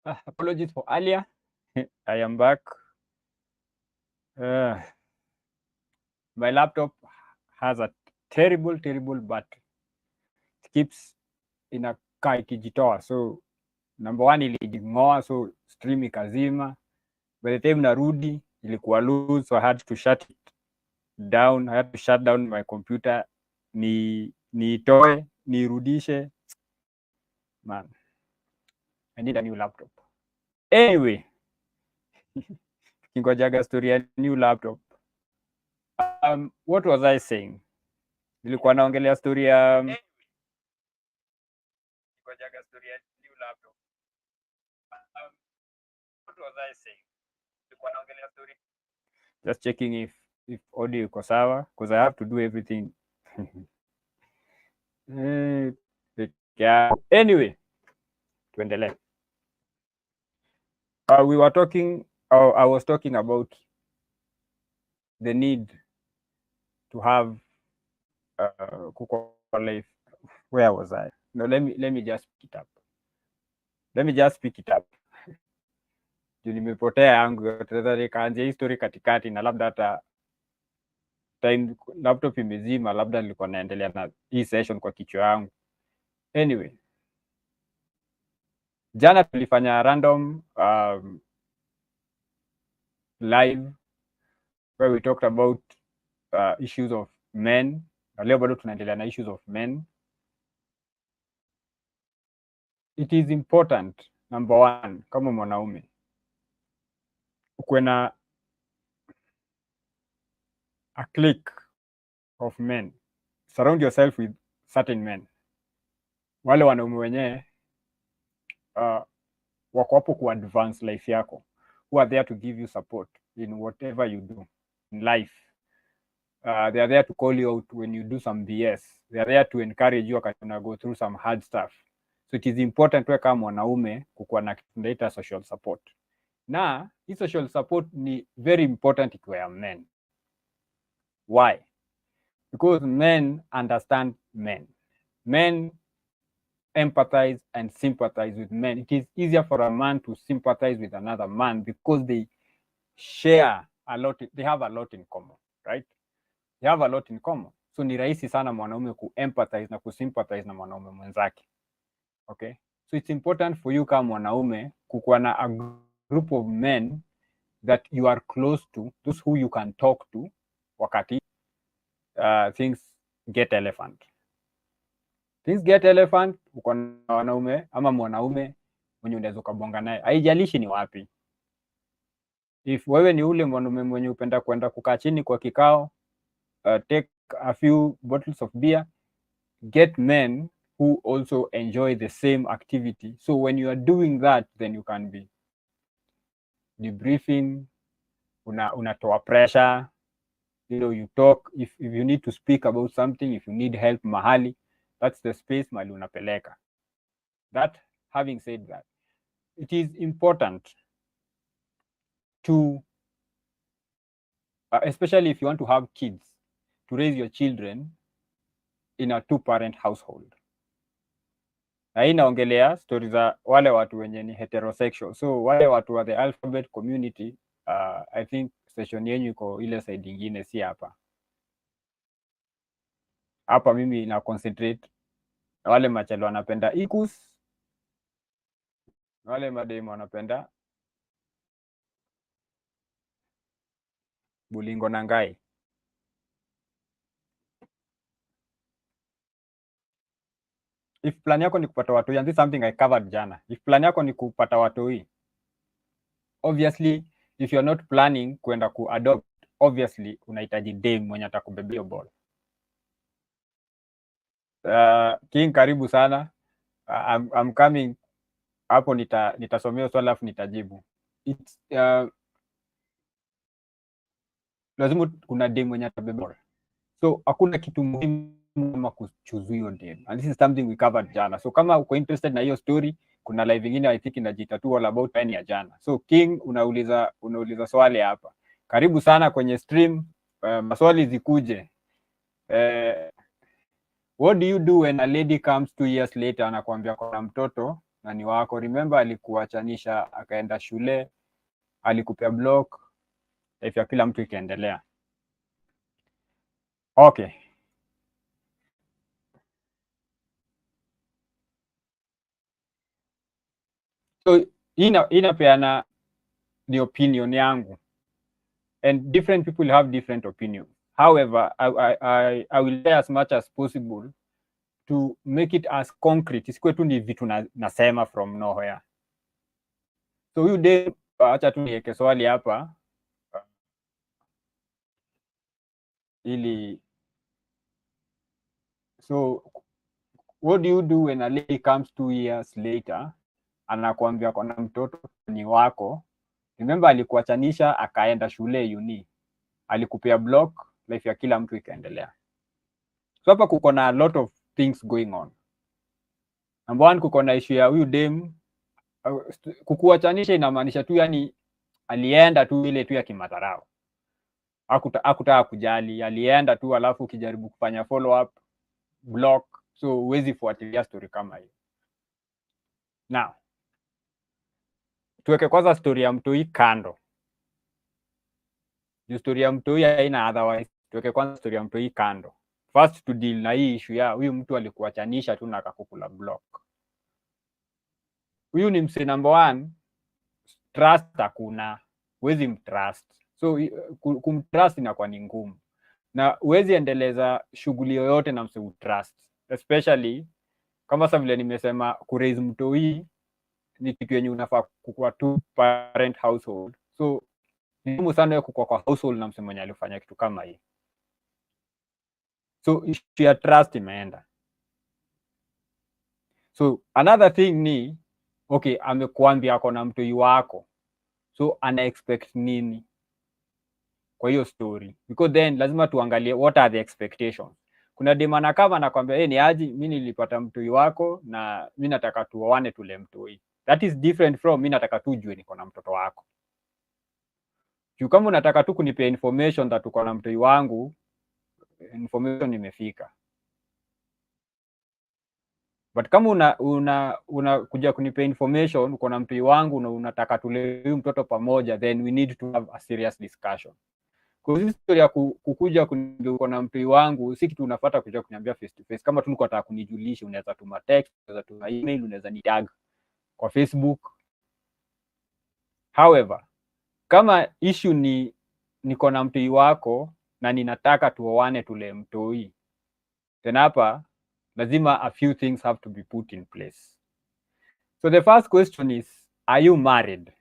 Apologies for earlier. I am back. My laptop has a terrible battery. It keeps inakaa ikijitoa. So number one ilijing'oa, so stream ikazima. By the time narudi ilikuwa loose, so I had to shut it down. I had to shut down my computer, niitoe, nirudishe. Man, I need a new laptop. Anyway, kingojaga story ya new laptop. What was I saying? Nilikuwa naongelea story ya kingojaga story ya new laptop. What was I saying? Nilikuwa naongelea story. Just checking if audio iko sawa because I have to do everything. Anyway, tuendelee. We were talking, I was talking about the need to have life. Where was I? No, let me just pick it up. Let me just pick it up. Juu nimepotea yangu yote, nikaanzia history katikati na labda hata time laptop imezima, labda nilikuwa naendelea na hii session kwa kichwa yangu. Anyway, jana tulifanya random live where we talked about issues of men. Leo bado tunaendelea na issues of men. It is important, number one, kama mwanaume ukuwe na a clique of men. Surround yourself with certain men. Wale wanaume wenyewe wako hapo ku advance life yako, who are there to give you support in whatever you do in life. They are there to call you out when you do some BS. They are there to encourage you wakati una go through some hard stuff. So it is important wewe kama mwanaume kukuwa na kitu tunaita social support. Na hii social support ni very important ikiwa ya men. Why? Because men understand men. Men empathize and sympathize with men. It is easier for a man to sympathize with another man because they share a lot. They have a lot in common, right? They have a lot in common. So ni rahisi sana mwanaume ku-empathize na ku-sympathize na mwanaume mwenzake. Okay? So it's important for you kama mwanaume kukuwa na a group of men that you are close to, those who you can talk to wakati things get elephant. Things get elephant, uko na wanaume ama mwanaume mwenye unaweza ukabonga naye. Haijalishi ni wapi. If wewe ni ule mwanaume mwenye upenda kwenda kukaa chini kwa kikao, take a few bottles of beer, get men who also enjoy the same activity. So when you are doing that, then you can be debriefing, unatoa pressure, you know, you talk, if you need to speak about something, if you need help mahali, that's the space mahali unapeleka. That, having said that, it is important to, especially if you want to have kids, to raise your children in a two-parent household. Na hii naongelea story za wale watu wenye ni heterosexual. So wale watu wa the alphabet community, I think session yenyu iko ile side ingine, si hapa. Hapa mimi na concentrate na wale machelo wanapenda ikus, na wale mademu wanapenda Bulingo na Ngai. If plan yako ni kupata watoi, and this is something I covered jana. If plan yako ni kupata watoi, obviously if you're not planning kwenda ku-adopt, obviously unahitaji dem mwenye atakubebea ball. King, karibu sana. I'm coming hapo, nitasomea swali alafu nitajibu. It's lazima kuna dem mwenye atabebea ball. So hakuna kitu muhimu kama kuchoose hiyo dem. And this is something we covered jana. So kama uko interested na hiyo story, kuna live ingine I think inajiita tu all about pen ya jana. So King, unauliza swali hapa. Karibu sana kwenye stream. Maswali zikuje. What do you do when a lady comes 2 years later anakuambia kuna mtoto na ni wako. Remember alikuachanisha akaenda shule, alikupea block, life ya kila mtu ikaendelea. Okay. So hii inapeana ni opinion yangu, and different people have different opinions. However, I will try as much as possible to make it as concrete, isikuwe tu ni vitu nasema from nowhere. So huyu dem, acha tu niweke swali hapa ili, so what do you do when a lady comes 2 years later anakuambia kuna mtoto ni wako? Remember alikuachanisha akaenda shule uni, alikupea block, life ya kila mtu ikaendelea. So hapa kuko na a lot of things going on. Number one, kuko na issue ya huyu dem kukuachanisha, inamaanisha tu yani alienda tu ile tu ya kimadharau, hakutaka kujali, alienda tu, alafu ukijaribu kufanya follow up block, so huwezi fuatilia story kama hiyo. Now tuweke kwanza story ya Mtoi kando, juu story ya Mtoi haina otherwise. Tuweke kwanza story ya Mtoi kando first to deal na hii issue ya huyu mtu alikuachanisha tu na akakukula block. Huyu ni mse number one, trust hakuna, huwezi mtrust. So kumtrust inakuwa ni ngumu, na huwezi endeleza shughuli yoyote na mse utrust, especially kama sasa vile nimesema, kuraise Mtoi ni kitu yenye unafaa kukua two parent household. So ni muhimu sana wewe kukua kwa household na mse mwenye alifanya kitu kama hii. So issue ya trust imeenda. So another thing ni okay, amekuambia ako na Mtoi wako, so ana expect nini kwa hiyo story? Because then lazima tuangalie what are the expectations. Kuna demana kama anakwambia ni aje, mimi nilipata Mtoi wako na mimi nataka tuoane tule Mtoi. That is different from mimi nataka tu jue niko na mtoto wako. Juu kama unataka tu kunipea information that uko na Mtoi wangu, information imefika. But kama una kuja kunipea information uko na Mtoi wangu na unataka tule huyu mtoto pamoja, then we need to have a serious discussion. Kwa hiyo story ya kukuja kuniambia uko na Mtoi wangu si kitu unafuata kuja kuniambia face to face. Kama tu niko nataka kunijulisha, unaweza tuma text, unaweza tuma email, unaweza ni tag kwa Facebook. However, kama issue ni niko na Mtoi wako na ninataka tuoane tule Mtoi, then hapa lazima a few things have to be put in place. So the first question is, are you married?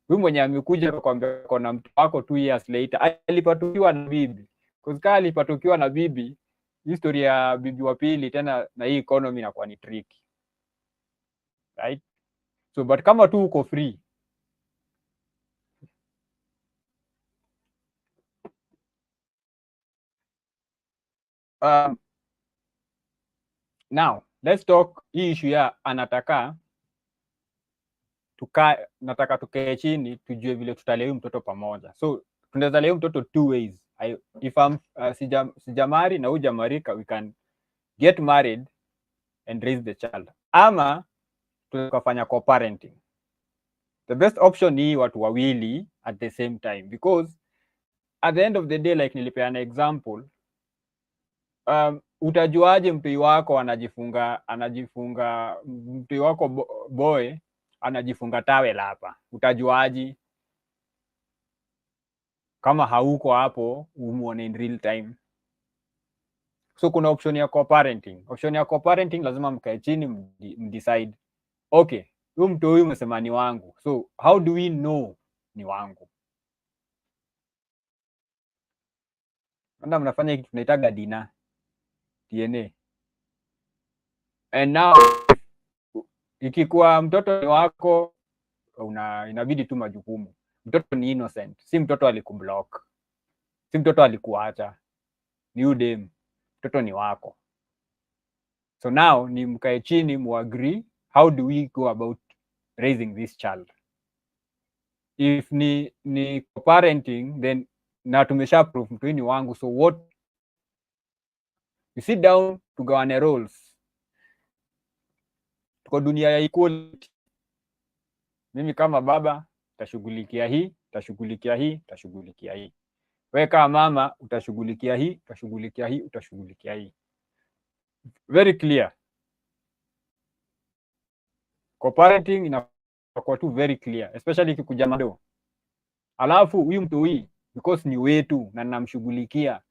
Huyu mwenye amekuja kukwambia kuna mtu wako 2 years later alipatukiwa na bibi. Kwa sababu alipatukiwa na bibi, historia ya bibi wa pili tena na hii economy inakuwa ni tricky. Right? So but kama tu uko free, now let's talk hii issue ya anataka nataka tukae chini tujue vile tutalea huyu mtoto pamoja. So tunaweza lea mtoto two ways. If I'm sijamari na hujamarika, we can get married and raise the child, ama tukafanya co-parenting. The best option ni watu wawili at the same time, because at the end of the day, like nilipeana example, utajuaje Mtoi wako anajifunga Mtoi wako boy anajifunga towel hapa? Utajuaje kama hauko hapo umuone in real time? So kuna option ya co-parenting. Option ya co-parenting lazima mkae chini mdecide, okay, huyu Mtoi umesema ni wangu, so how do we know ni wangu? Ndio mnafanya kitu tunaitaga DNA. And now ikikuwa mtoto ni wako, inabidi tu majukumu. Mtoto ni innocent, si mtoto alikublock, si mtoto alikuacha, ni udem, mtoto ni wako. So now ni mkae chini muagree, how do we go about raising this child? If ni parenting, then na tumesha prove Mtoi ni wangu, so what, we sit down tugawane roles. Tuko dunia ya equality, Mimi kama baba utashughulikia hii, utashughulikia hii, utashughulikia hii. Wewe kama mama utashughulikia hii, utashughulikia hii, utashughulikia hii. Very clear. Co-parenting inakuwa tu very clear, especially ikikuja mado. Alafu huyu mtu hii because ni wetu na ninamshughulikia,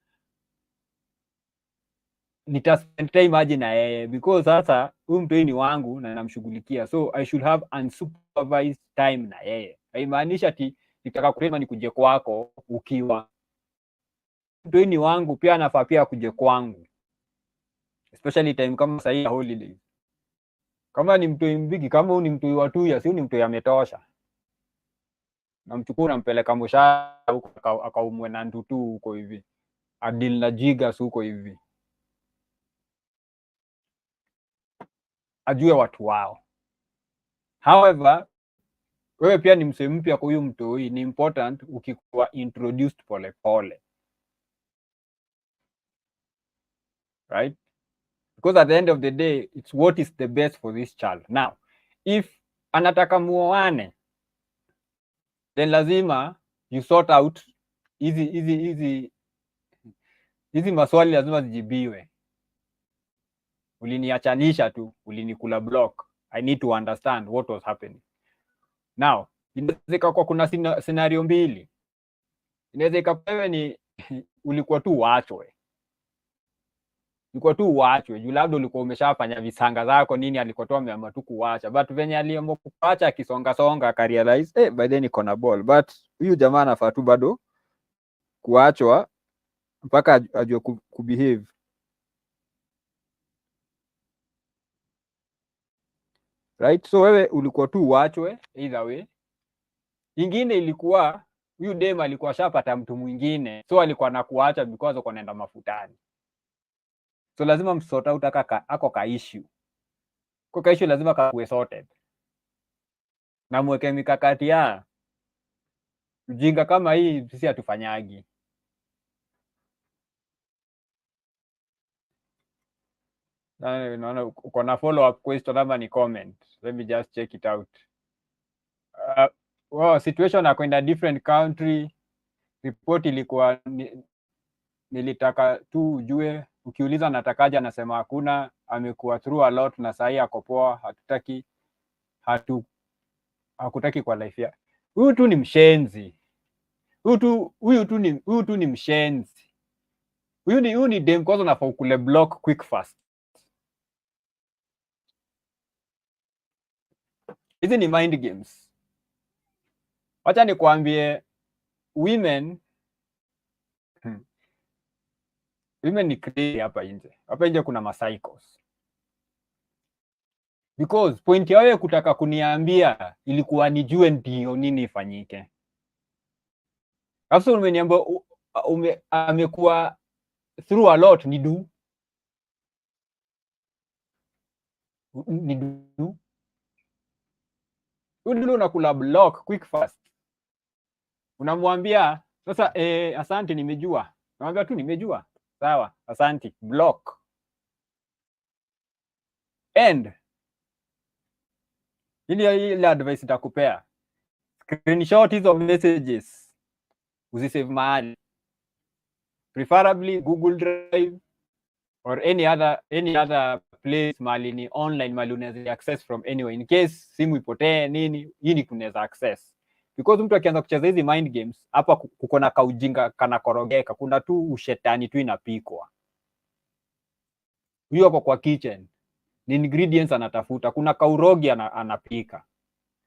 nitaspend time aje na yeye because sasa huyu mtu hii ni wangu na ninamshughulikia, so I should have unsupervised time na yeye. Haimaanishi ati nitaka kusema nikuje kwako ukiwa mtu hii ni wangu, pia anafaa pia kuje kwangu, especially time kama sasa hii holidays. Kama ni mtu mbigi, kama huyu ni mtu wa 2 years, huyu ni mtu ametosha, namchukua nampeleka Moshara huko akaumwe na ndutu huko hivi, adil na jigas huko hivi, ajue watu wao. However, wewe pia ni msee mpya kwa huyu mtu, hii ni important ukikuwa introduced pole pole, right? Because at the end of the day it's what is the best for this child. Now if anataka muoane, then lazima you sort out hizi maswali lazima zijibiwe. Uliniachanisha tu, ulinikula block, I need to understand what was happening. Now inaweza kwa kuna scenario mbili. Inaweza ikapewe ni ulikuwa tu uachwe, juu labda ulikuwa umeshafanya visanga zako nini, alikuwa tu ameamua tu kuacha, but venye aliamua kuacha akisonga songa akarealize by then iko na ball, but huyu jamaa anafaa tu bado kuachwa mpaka ajue kubehave. Right? So wewe ulikuwa tu uachwe either way. Ingine ilikuwa huyu dem alikuwa shapata mtu mwingine, so alikuwa anakuacha because uko naenda mafutani, so lazima msort out ako ka issue. Kwa ka issue lazima kakuwe sorted na mweke mikakati ya ujinga kama hii sisi hatufanyagi. Naona uko na follow up question ama ni comment, let me just check it out. Well, situation akwenda different country, report ilikuwa nilitaka tu ujue, ukiuliza natakaje anasema hakuna, amekuwa through a lot na sahi ako poa, hakutaki kwa life ya. Huyu tu ni mshenzi. Huyu tu ni mshenzi. Huyu ni dem kwanza unafaa ukule block quick fast. Hizi ni mind games. Wacha nikwambie, women ni crazy hapa nje. Hapa nje kuna psychos. Because point ya wewe kutaka kuniambia ilikuwa nijue ndio nini ifanyike. After umeniambia amekuwa through a lot, ni do Udu unakula block quick fast. Unamwambia sasa asante nimejua. Unamwambia tu nimejua. Sawa, asante, block. And ile advice nitakupea, screenshot hizo messages usisave mahali, preferably Google Drive or any other place mahali ni online, mahali unaweza access from anywhere in case simu ipotee nini, hii ni kunaweza access. Because mtu akianza kucheza hizi mind games hapa kuko na kaujinga kana korogeka, kuna tu ushetani tu inapikwa. Huyo hapo kwa kitchen ni ingredients anatafuta, kuna kaurogi anapika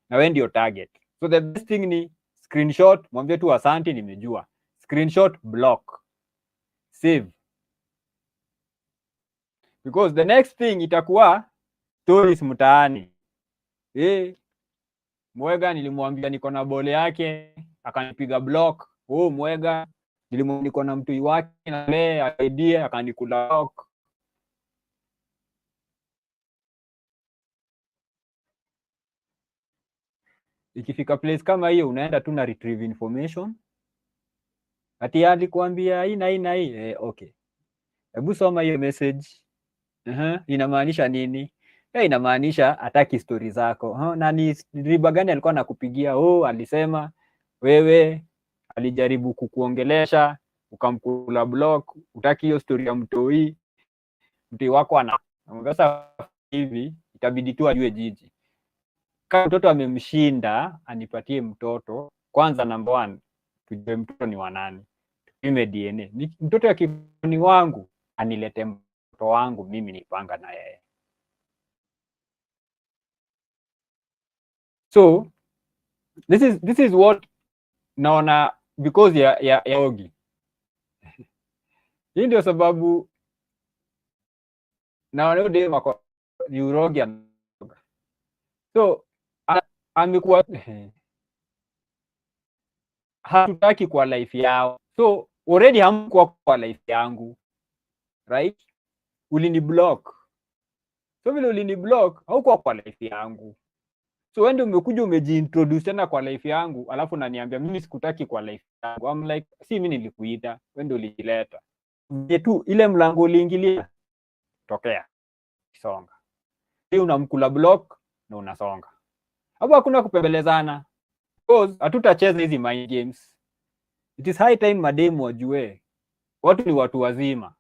na wewe ndio target. So the best thing ni screenshot, mwambie tu asante nimejua, screenshot, block, save. Because the next thing itakuwa stories mtaani. Mwega nilimwambia niko na bole yake akanipiga block. Mwega nilimwambia niko na mtu wake na le idea akanikula block. Ikifika place kama hiyo unaenda tu na retrieve information. Ati alikwambia hii na hii na hii. Okay. Hebu soma hiyo message. Inamaanisha nini? inamaanisha hataki story zako. Na ni riba gani alikuwa anakupigia? Alisema wewe alijaribu kukuongelesha ukamkula block, utaki hiyo story ya mtoi wako sasa hivi itabidi tu ajue jiji. Kama mtoto amemshinda, anipatie mtoto kwanza. Number 1, tujue mtoto ni wa nani, tupime DNA. Mtoto ya ni wangu, anilete mtoto wangu, mimi nipanga na yeye. So this is what naona because ya Ogi. Hii ndio sababu naona ndio wako Urogi. So amekuwa hatutaki kwa life yao. So already hamkuwa kwa life yangu, right? Ulini block. So vile ulini block, haukuwa kwa life yangu. So wewe ndio umekuja umejiintroduce tena kwa life yangu, alafu unaniambia mimi sikutaki kwa life yangu. I'm like, si mimi nilikuita, wewe ndio ulijileta. Je tu ile mlango uliingilia, tokea. Songa. Hii unamkula block na unasonga. Hapo hakuna kupembelezana. Because hatutacheza hizi mind games. It is high time mademu wajue watu ni watu wazima.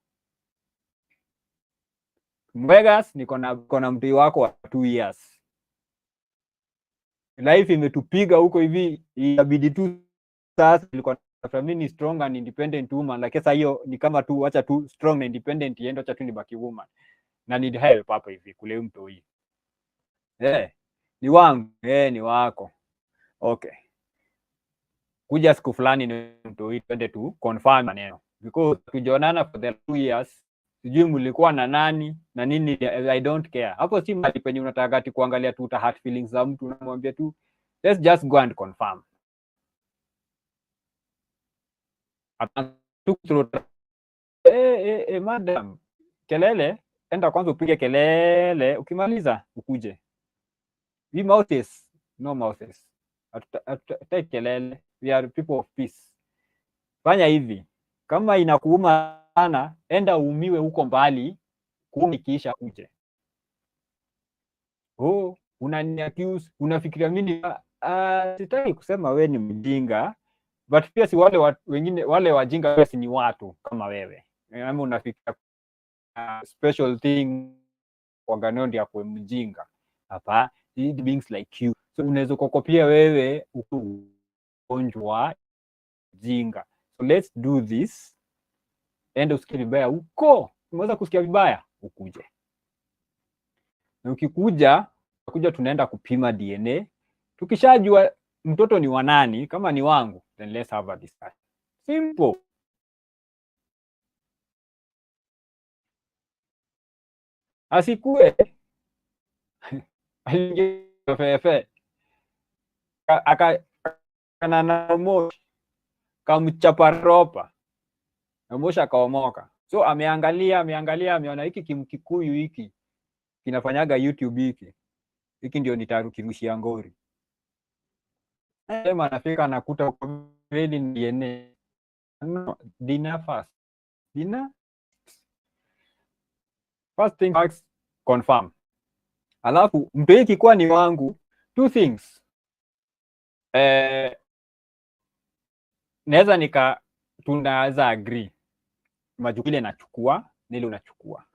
Vegas niko na mtoi wako wa 2 years. Life imetupiga huko hivi, inabidi tu sasa nilikuwa nafuta mimi strong and independent woman, lakini sasa hiyo ni kama tu acha tu strong and independent iende, acha tu nibaki woman na need help hapa hivi kule mtoi. Ni wangu, ni wako. Okay. Kuja siku fulani ni mtoi twende tu confirm maneno. Because tujonana for the 2 years, sijui mlikuwa na nani na nini, I don't care. Hapo si mali penye unataka ati kuangalia tu uta hurt feelings za mtu, unamwambia tu let's just go and confirm. Madam, kelele, enda kwanza upige kelele, ukimaliza ukuje. We mouthes, no mouthes. Take kelele, we are people of peace. Fanya hivi, kama inakuuma sana, enda uumiwe huko mbali, kuumi kisha uje. Unani accuse, unafikiria mimi sitaki kusema we ni mjinga, but pia si wale wengine wale wajinga wewe si ni watu kama wewe. Ama unafikiria special thing kwa gano ndio kwa mjinga. Hapa beings like you. So unaweza kukopia wewe ugonjwa jinga. So let's do this. Enda usikie vibaya huko. Unaweza kusikia vibaya ukuje. Na ukikuja tunaenda kupima DNA. Tukishajua mtoto ni wa nani, kama ni wangu, then let's have a discussion. Simple. Asikue alingefefe akana na Moshi kamchaparopa na Moshi akaomoka. So ameangalia ameona hiki Kimkikuyu hiki kinafanyaga YouTube hiki ndio nitarukirushia ngori. Sema anafika anakuta kweli DNA. No, dinner first. Dinner first thing first, confirm. Alafu mtu hiki kwa ni wangu, 2 things. Naweza tunaweza agree majukumu ile nachukua nile unachukua,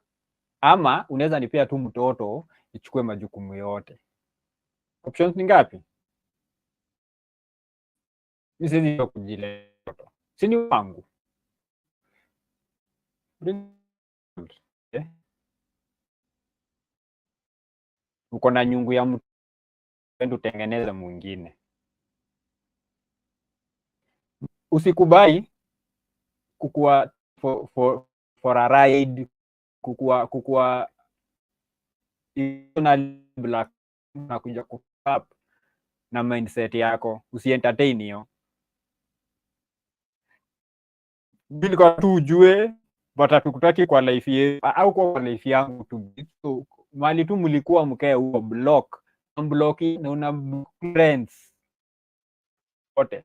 ama unaweza nipea tu mtoto ichukue majukumu yote. Options ni ngapi? Mimi sisi kujileta, si ni wangu. Uko na nyungu ya mtu, ende utengeneze mwingine. Usikubali kukua for a ride, kukua na black na kuja kup na mindset yako, usientertain hiyo. Bila kwa tu ujue but tukutaki kwa life yetu au kwa life yangu tu. So, mali tu mlikuwa mkae huo block, unblocki na una friends wote.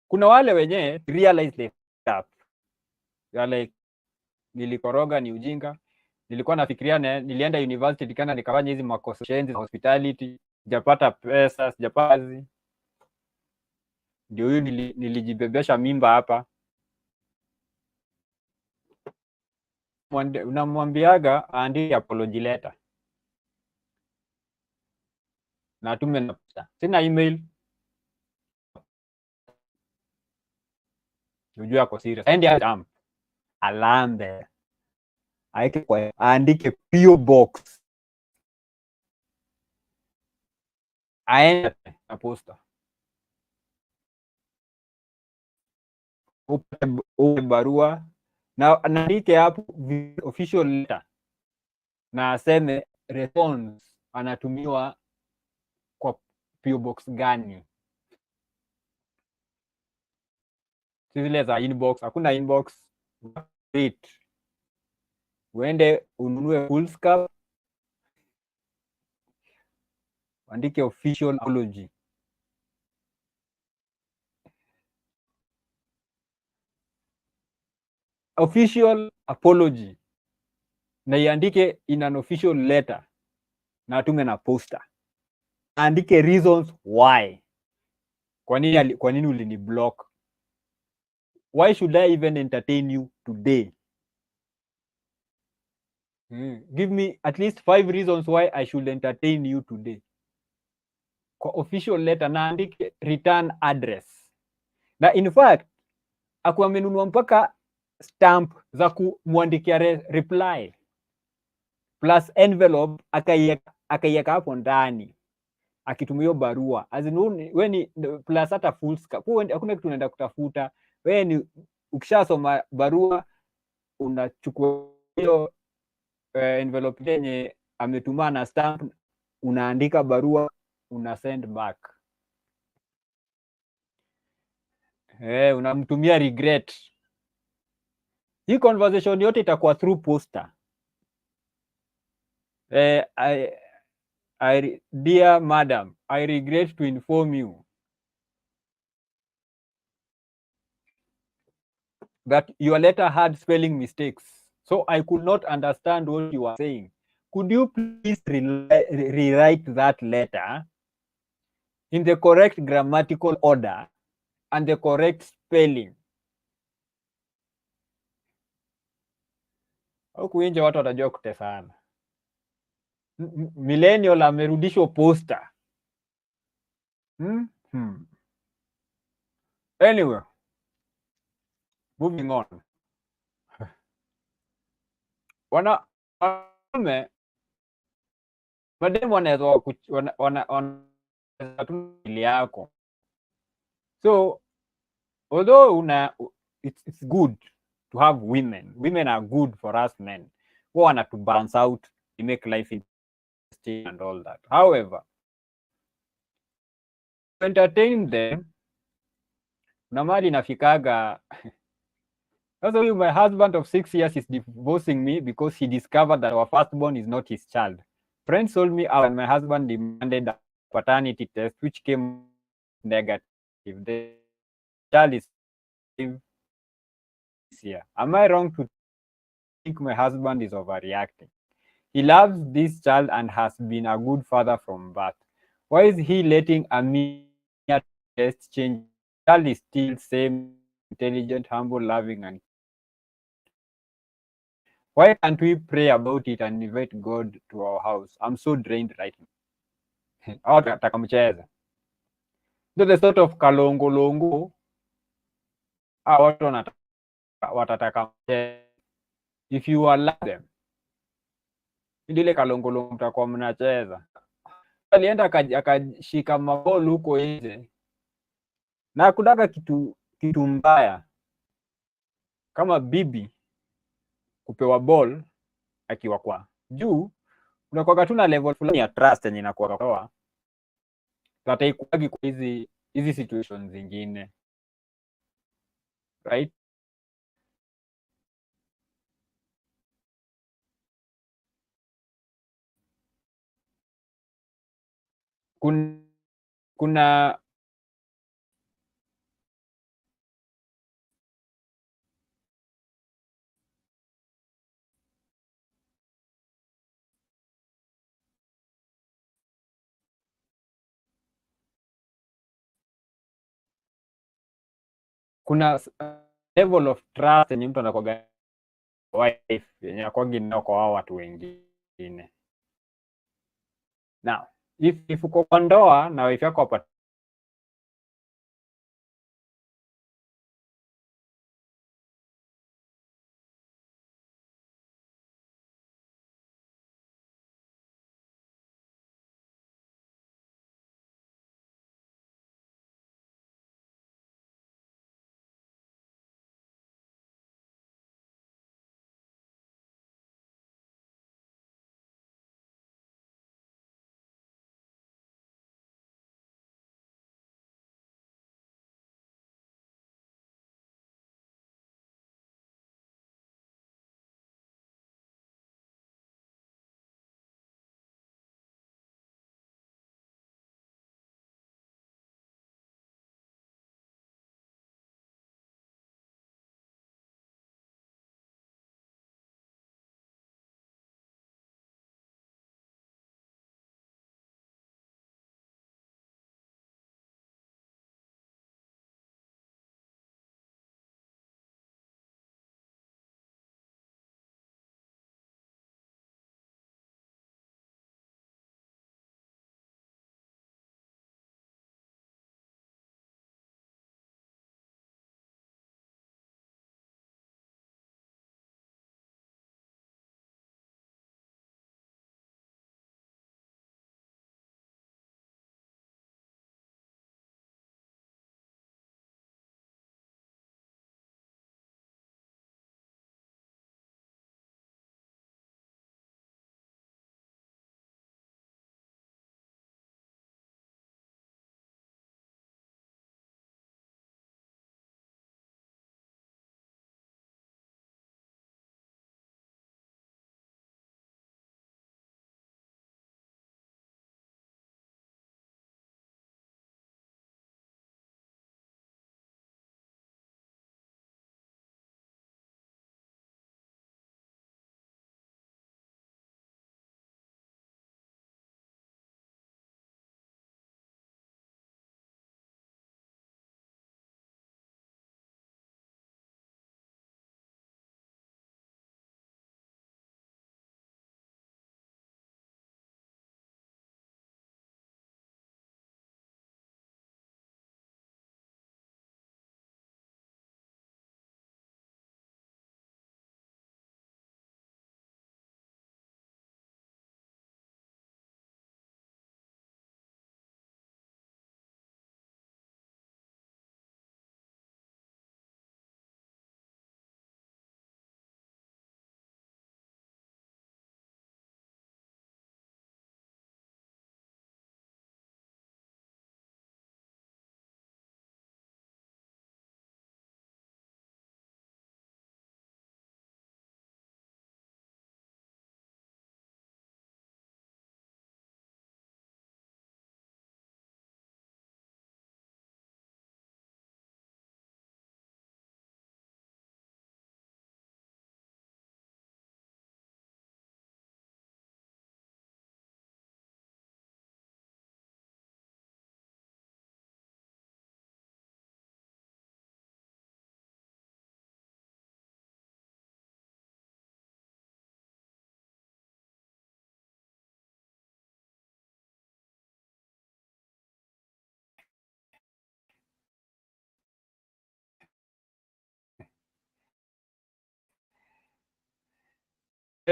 Kuna wale wenye realize they up. You are like, nilikoroga ni ujinga. Nilikuwa nafikiria nilienda university nikaenda nikafanya hizi makosa shenzi hospitality, sijapata pesa, sijapata kazi. Ndio huyu nilijibebesha mimba hapa. Unamwambiaga aandike apology letter na atume na pesa. Sina email. Unajua ako serious. Aende alambe. Aike kwa aandike PO box. Aende na posta. Upe barua na anaandike hapo official letter na aseme response anatumiwa kwa PO box gani. Zile za inbox, hakuna inbox. Uende ununue foolscap, andike official apology. Official apology na iandike in an official letter na atume na poster. Andike reasons why. Kwa nini ulini block? Why should I even entertain you today? Give me at least 5 reasons why I should entertain you today. Kwa official letter na andike return address. Na in fact, akuwa amenunua mpaka stamp za kumwandikia reply plus envelope akaiweka hapo ndani akitumia barua weni plus hata foolscap. Hakuna kitu unaenda kutafuta wewe, ni ukishasoma barua unachukua hiyo envelope yenye ametuma na stamp, unaandika barua, una send back. Unamtumia regret. Hii conversation yote itakuwa through poster. Dear madam, I regret to inform you that your letter had spelling mistakes, so I could not understand what you were saying. Could you please rewrite that letter in the correct grammatical order and the correct spelling? Huku nje watu watajua kutesana. Millennial amerudishwa poster. Anyway, moving on. Wanaume mademu wanaweza ili yako. So although it's good to have women are good for us men. Who want to balance out to make life interesting and all that. However, to entertain them, na mali nafikaga. Also, my husband of 6 years is divorcing me because he discovered that our firstborn is not his child. Friends told me and my husband demanded a paternity test, which came negative. The child is this year. Am I wrong to think my husband is overreacting? He loves this child and has been a good father from birth. Why is he letting a mere test change? The child is still same, intelligent, humble, loving, and why can't we pray about it and invite God to our house? I'm so drained right now. Wataka mcheza. The sort of kalongolongo watu watataka mcheza. If you allow them, ndile kalongolongo mtakuwa mnacheza. Alienda akashika mabolu huko nje na kudaka kitu mbaya kama bibi kupewa ball akiwa kwa juu. Unakuwa tu na level fulani ya trust yenye inakuwa kwa tataikuagi kwa hizi situations zingine, right? Kuna kuna level of trust yenye mtu anakuwa wife yenye akwagi nao kwa wao watu wengine. Now if uko kwa ndoa na wife yako hapa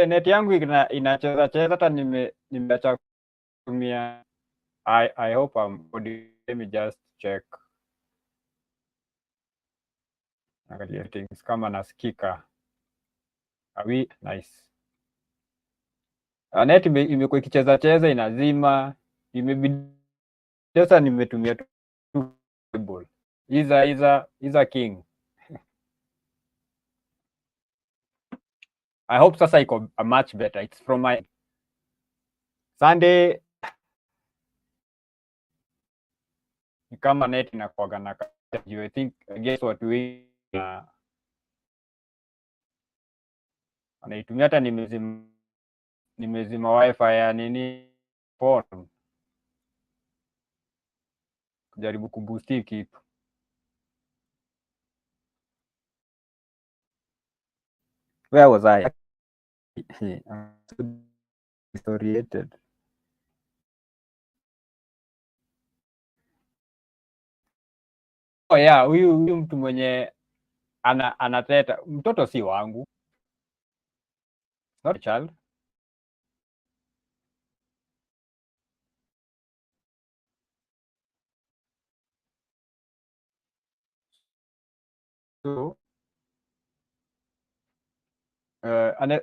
net yangu inacheza cheza hata nimeacha kutumia. I hope let me just check. Angalia things kama nasikika. Are we nice? Net imekuwa ikicheza cheza inazima, imebidi sasa nimetumia tu cable. Iza king. I hope sasa iko much better. It's from my Sunday. Ni kama net inakuwaga na I think I guess what we anaitumia hata nimezima wifi ya nini phone kujaribu kuboost kitu. Where was I? I'm so disoriented. Oh yeah, huyu mtu mwenye anateta mtoto si wangu, not a child. So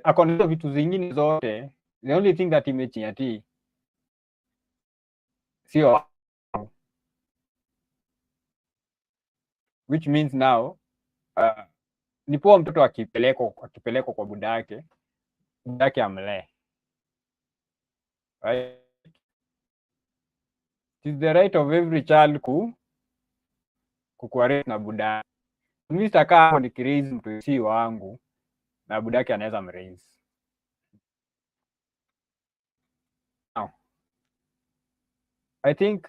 akona vitu zingine zote, the only thing that imechinyati sio, which means now ni poa mtoto akipelekwa kwa budake amlee, right? It is the right of every child kukuarest na budake. Mimi sitakaa hapo nikiraise mtu si wangu na budake anaweza mraise. Now, I think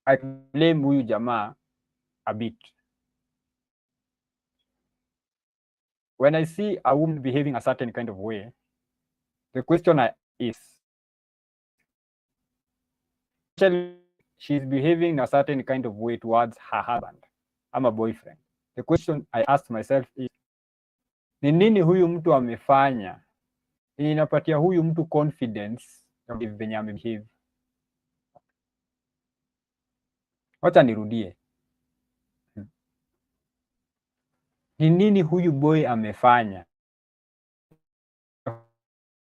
I blame huyu jamaa a bit. When I see a woman behaving a certain kind of way, the question is, she's behaving in a certain kind of way towards her husband, I'm a boyfriend. The question I ask myself is, ni nini huyu mtu amefanya inapatia huyu mtu confidence venye amebehave? Wacha nirudie. Ni nini huyu boy amefanya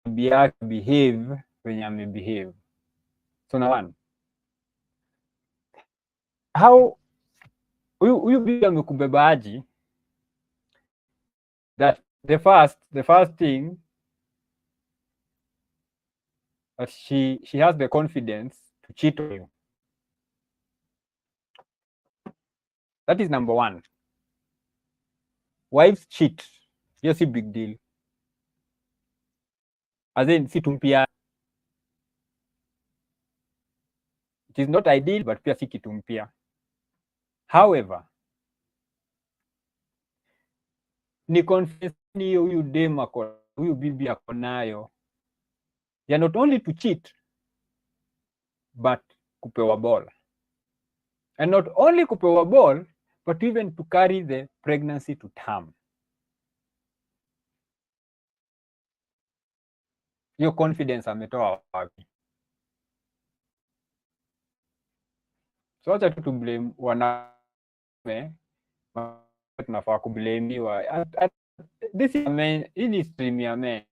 behave venye amebehave? So na one, how huyu bibi amekubebaji that the first thing that she has the confidence to cheat on you. That is number one. Wives cheat, hiyo si big deal, as in si tumpia, it is not ideal but pia si kitumpia. However, ni confidence hiyo huyu dem ako, huyu bibi ako nayo ya not only to cheat but kupewa ball, and not only kupewa ball but even to carry the pregnancy to term. Hiyo confidence ametoa wapi? So acha tu tublame wanaume, tunafaa kublamiwa. This is men, hii ni stream ya men.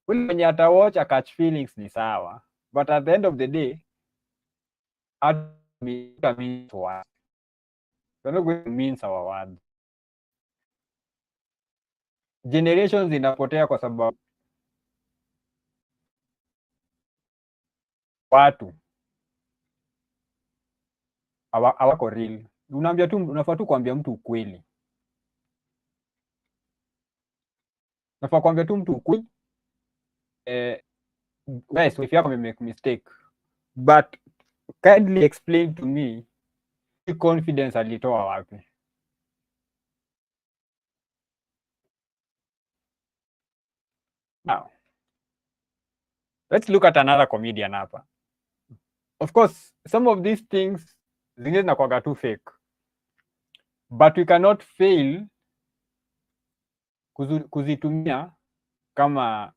Ule mwenye atawatch catch feelings ni sawa, but at the end of the day means what? We're not going to mince our words. Generations zinapotea kwa sababu watu hawako real. Unaambia tu, unafaa tu kuambia mtu ukweli. Unafaa kuambia tu mtu ukweli. Yes, if you make mistake, but kindly explain to me the confidence alitoa wapi? Now, let's look at another comedian hapa. Of course, some of these things zingine zinakuwaga tu fake, but we cannot fail kuzitumia kama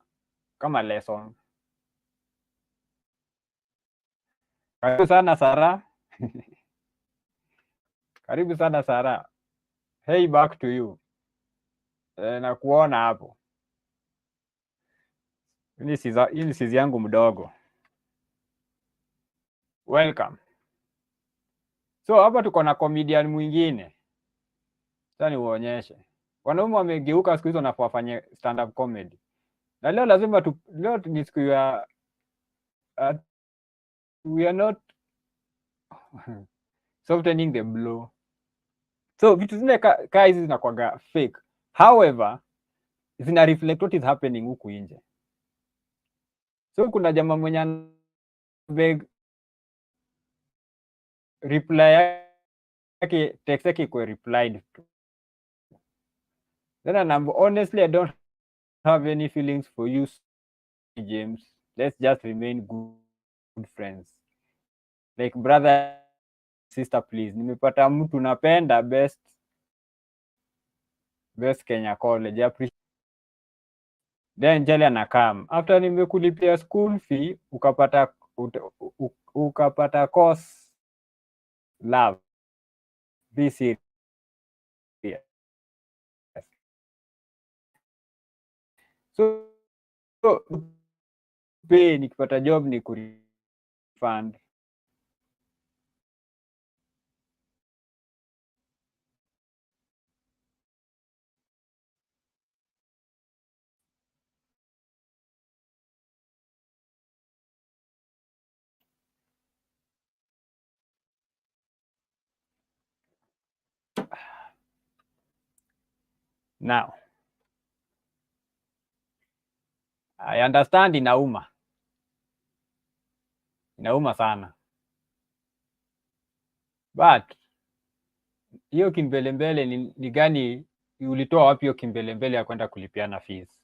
lesson. Karibu sana Sara. Karibu sana Sara. Hey, back to you. Na kuona hapo. Hii ni sizi yangu mdogo. Welcome. So hapa tuko na comedian mwingine. Sasa niuonyeshe. Wanaume wamegeuka siku hizo na wafanye stand up comedy. Na leo lazima leo ni siku ya we are not softening the blow. So vitu zile kaa hizi zinakuwaga fake. However, zina reflect what is happening huku nje. So kuna jamaa mwenye beg reply yake, text yake iko replied to. Then honestly, I don't have any feelings for you, James. Let's just remain good friends, like brother sister, please. Nimepata mtu napenda, best Kenya College. Then Jelly anakam after nimekulipia school fee, ukapata course love. Be serious. So pay nikipata job ni kurefund. Now I understand, inauma sana, but hiyo kimbelembele ni gani? Ulitoa wapi hiyo kimbelembele ya kwenda kulipiana fees?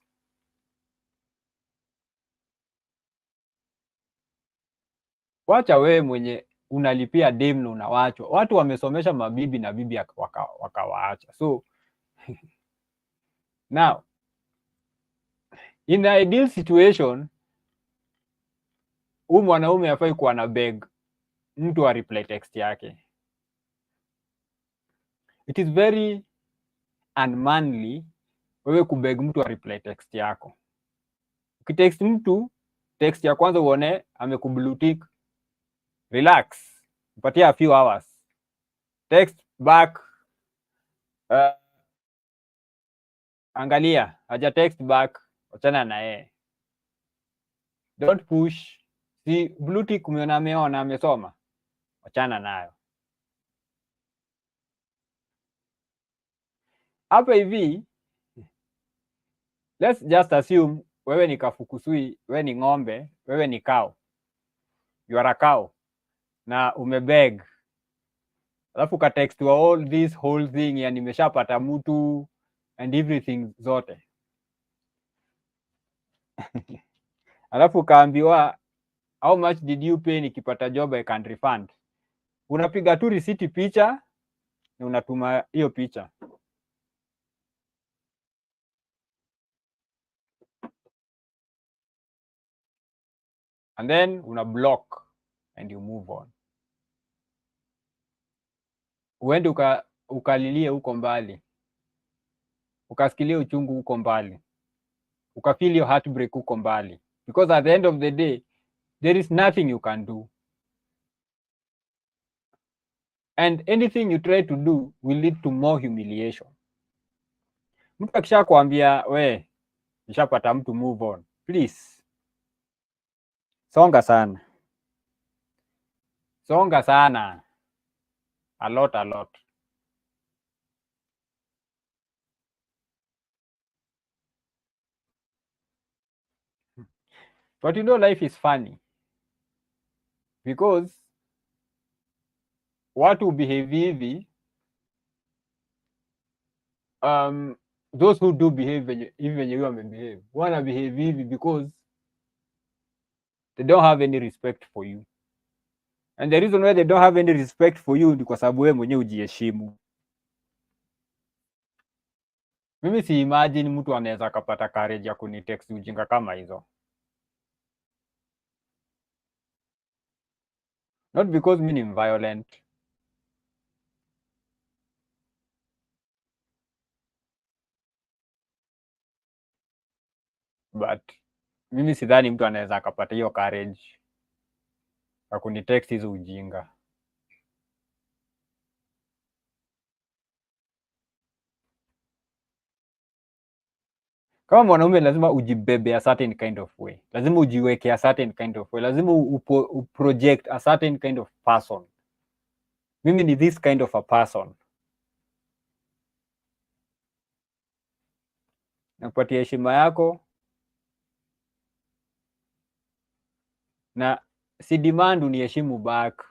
Wacha wewe mwenye unalipia dem na unawachwa. Watu wamesomesha mabibi na bibi wakawaacha. So now in the ideal situation, huyu mwanaume hafai kuwa na beg mtu wa reply text yake. It is very unmanly wewe kubeg mtu wa reply text yako. Ukitext mtu text ya kwanza uone amekublue tick, relax, upatia a few hours, text back, angalia haja text back, wachana na yeye, don't push. Si blue tick umeona amesoma, wachana nayo. Hapa hivi, let's just assume wewe ni kafukusui, wewe ni ng'ombe, wewe ni cow, you are a cow na umebeg, alafu ka text wa all this whole thing ya nimeshapata mtu and everything zote alafu kaambiwa how much did you pay, nikipata job I can refund. Unapiga tu receipt picha na unatuma hiyo picha. And then una block and you move on. Uende ukalilie huko mbali, ukasikilie uchungu huko mbali, ukafeel your heartbreak huko mbali, because at the end of the day there is nothing you can do, and anything you try to do will lead to more humiliation. Mtu akisha kuambia we nishapata mtu, move on, please. Songa sana a lot. But you know life is funny because watu behave hivi, those who do behave even you wamebehave, wana behave hivi because they don't have any respect for you, and the reason why they don't have any respect for you ni kwa sababu wewe mwenyewe ujiheshimu. Mimi si imagine mtu anaweza kapata courage ya kunitext ujinga kama hizo, not because mimi ni violent, but mimi sidhani mtu anaweza akapata hiyo courage ya kunitext hizo ujinga. Kama mwanaume lazima ujibebe a certain kind of way, lazima ujiweke a certain kind of way, lazima uproject a certain kind of person. Mimi ni this kind of a person, nakupatia heshima yako na si demand uniheshimu back,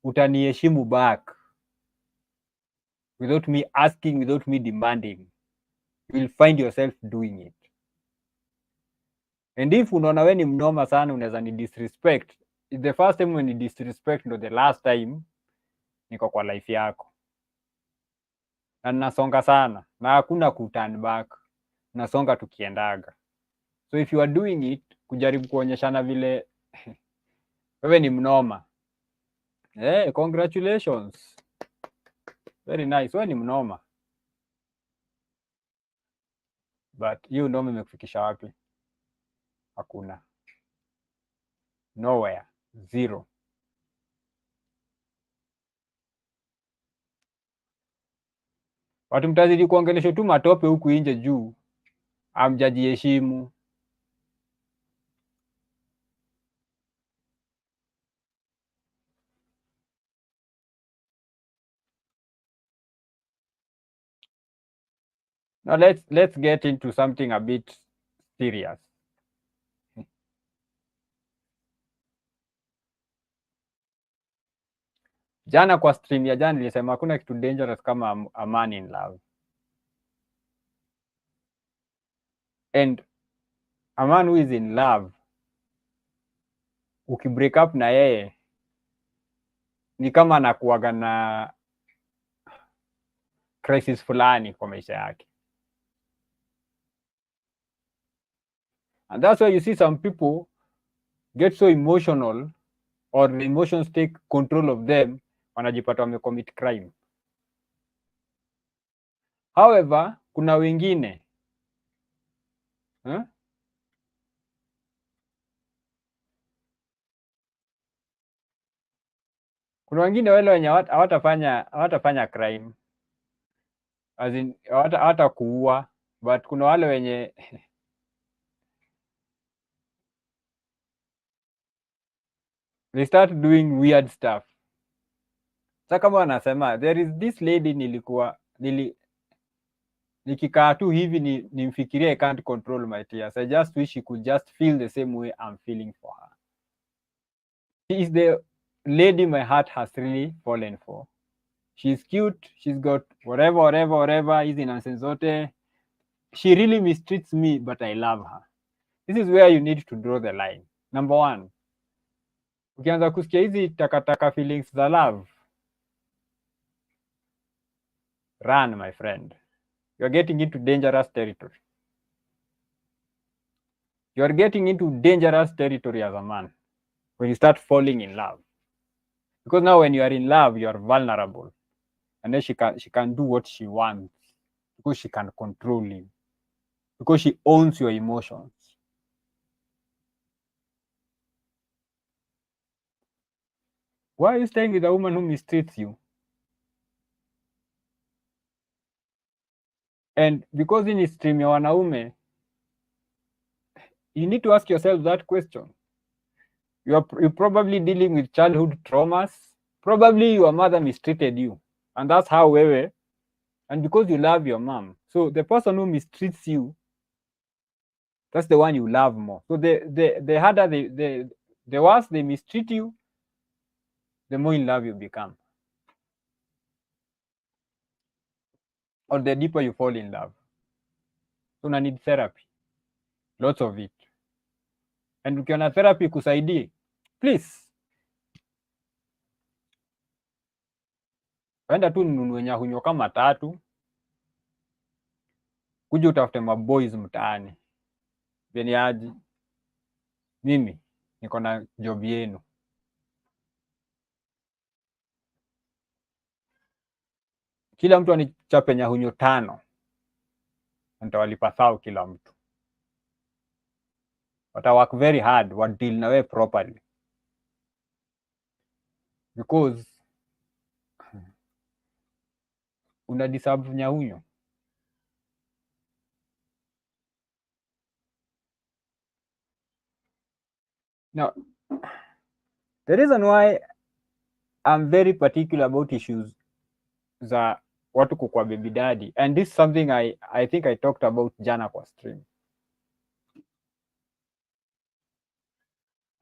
utaniheshimu back without me asking, without me demanding. you will find yourself doing it. And if unaona we ni mnoma sana, unaweza ni disrespect, the first time when you disrespect ndo the last time niko kwa life yako, na nasonga sana na hakuna ku turn back, nasonga tukiendaga. So if you are doing it kujaribu kuonyeshana vile wewe ni mnoma, congratulations, very nice, wewe ni mnoma, but hiyo noma imekufikisha wapi? Hakuna, nowhere, zero. Watu mtazidi kuongelesha tu matope huku nje juu, amjajiheshimu. Now let's get into something a bit serious. Jana kwa stream ya jana nilisema hakuna kitu dangerous kama a man in love. And a man who is in love, ukibreak up na yeye ni kama anakuwaga na crisis fulani kwa maisha yake. And that's why you see some people get so emotional, or the emotions take control of them, wanajipata wamecommit crime. However, kuna wengine kuna wengine wale wenye hawatafanya crime, as in hawata kuua, but kuna wale wenye they start doing weird stuff. Sasa kama wanasema there is this lady nikikaa tu hivi nimfikirie I can't control my tears. I just wish she could just feel the same way I'm feeling for her. She is the lady my heart has really fallen for. She's cute, she's got whatever, hizi nonsense zote. She really mistreats me, but I love her. This is where you need to draw the line. Number one, ukianza kusikia hizi takataka feelings za love, run, my friend. You're getting into dangerous territory. You're getting into dangerous territory as a man when you start falling in love. Because now when you are in love, you are vulnerable. And then she can do what she wants because she can control you. Because she owns your emotions. Why are you staying with a woman who mistreats you? And because in stream ya wanaume, you need to ask yourself that question. You're probably dealing with childhood traumas. Probably your mother mistreated you. And that's how wewe, and because you love your mom. So the person who mistreats you, that's the one you love more. So the harder the worse they mistreat you, the more in love you become. Or the deeper you fall in love. So you need therapy. Lots of it. And ukiona therapy kusaidie, please. Enda tu nunue nyahunyo kama 3. Kuja utafute maboys mtaani. Veni aji. Mimi niko na job yenu. Kila mtu anichape nyahunyo 5. Nitawalipa 1,000 kila mtu. But I work very hard, what deal na we properly. Because una deserve nyahunyo. Now, the reason why I'm very particular about issues za watu kukua baby daddy, and this is something I think I talked about jana kwa stream.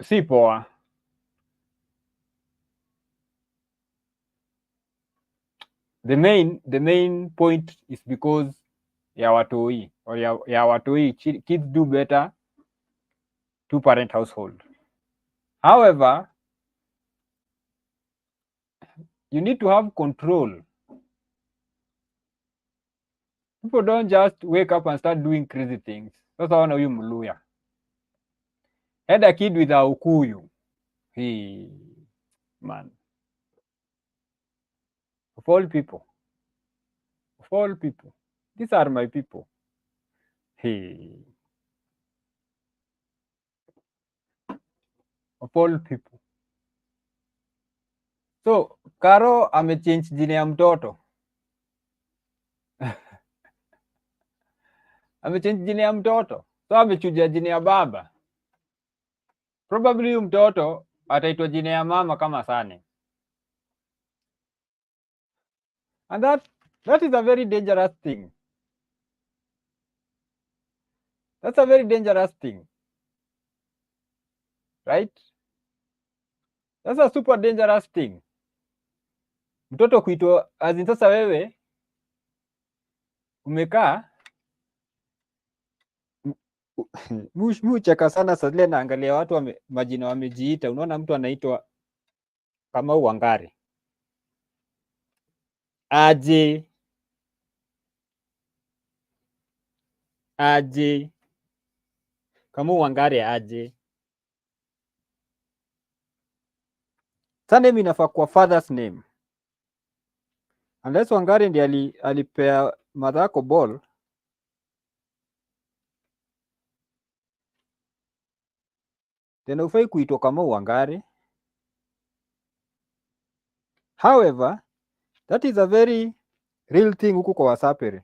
Si poa. The main point is because ya watoi or ya watoi, kids do better two-parent household. However, you need to have control. People don't just wake up and start doing crazy things. Sasa wana huyu Mluya had a kid with a Ukuyu. Man, of all people, these are my people. Of all people. So Karo amechange jina ya mtoto amechange jina ya mtoto, so amechuja jina ya baba. Probably huyu mtoto ataitwa jina ya mama kama Sane. And that is a very dangerous thing. That's a very dangerous thing. Right? That's a super dangerous thing. Mtoto kuitwa azin. Sasa wewe umekaa mucheka sana sasa, naangalia watu majina wamejiita. Unaona mtu anaitwa Kamau Wangari aje Kamau Wangari aje. Sasa name inafaa kwa father's name, unless Wangari ndiye alipea madhako ball. Tena ufai kuitwa Kamau Wangari. However, that is a very real thing huku kwa Wasapere.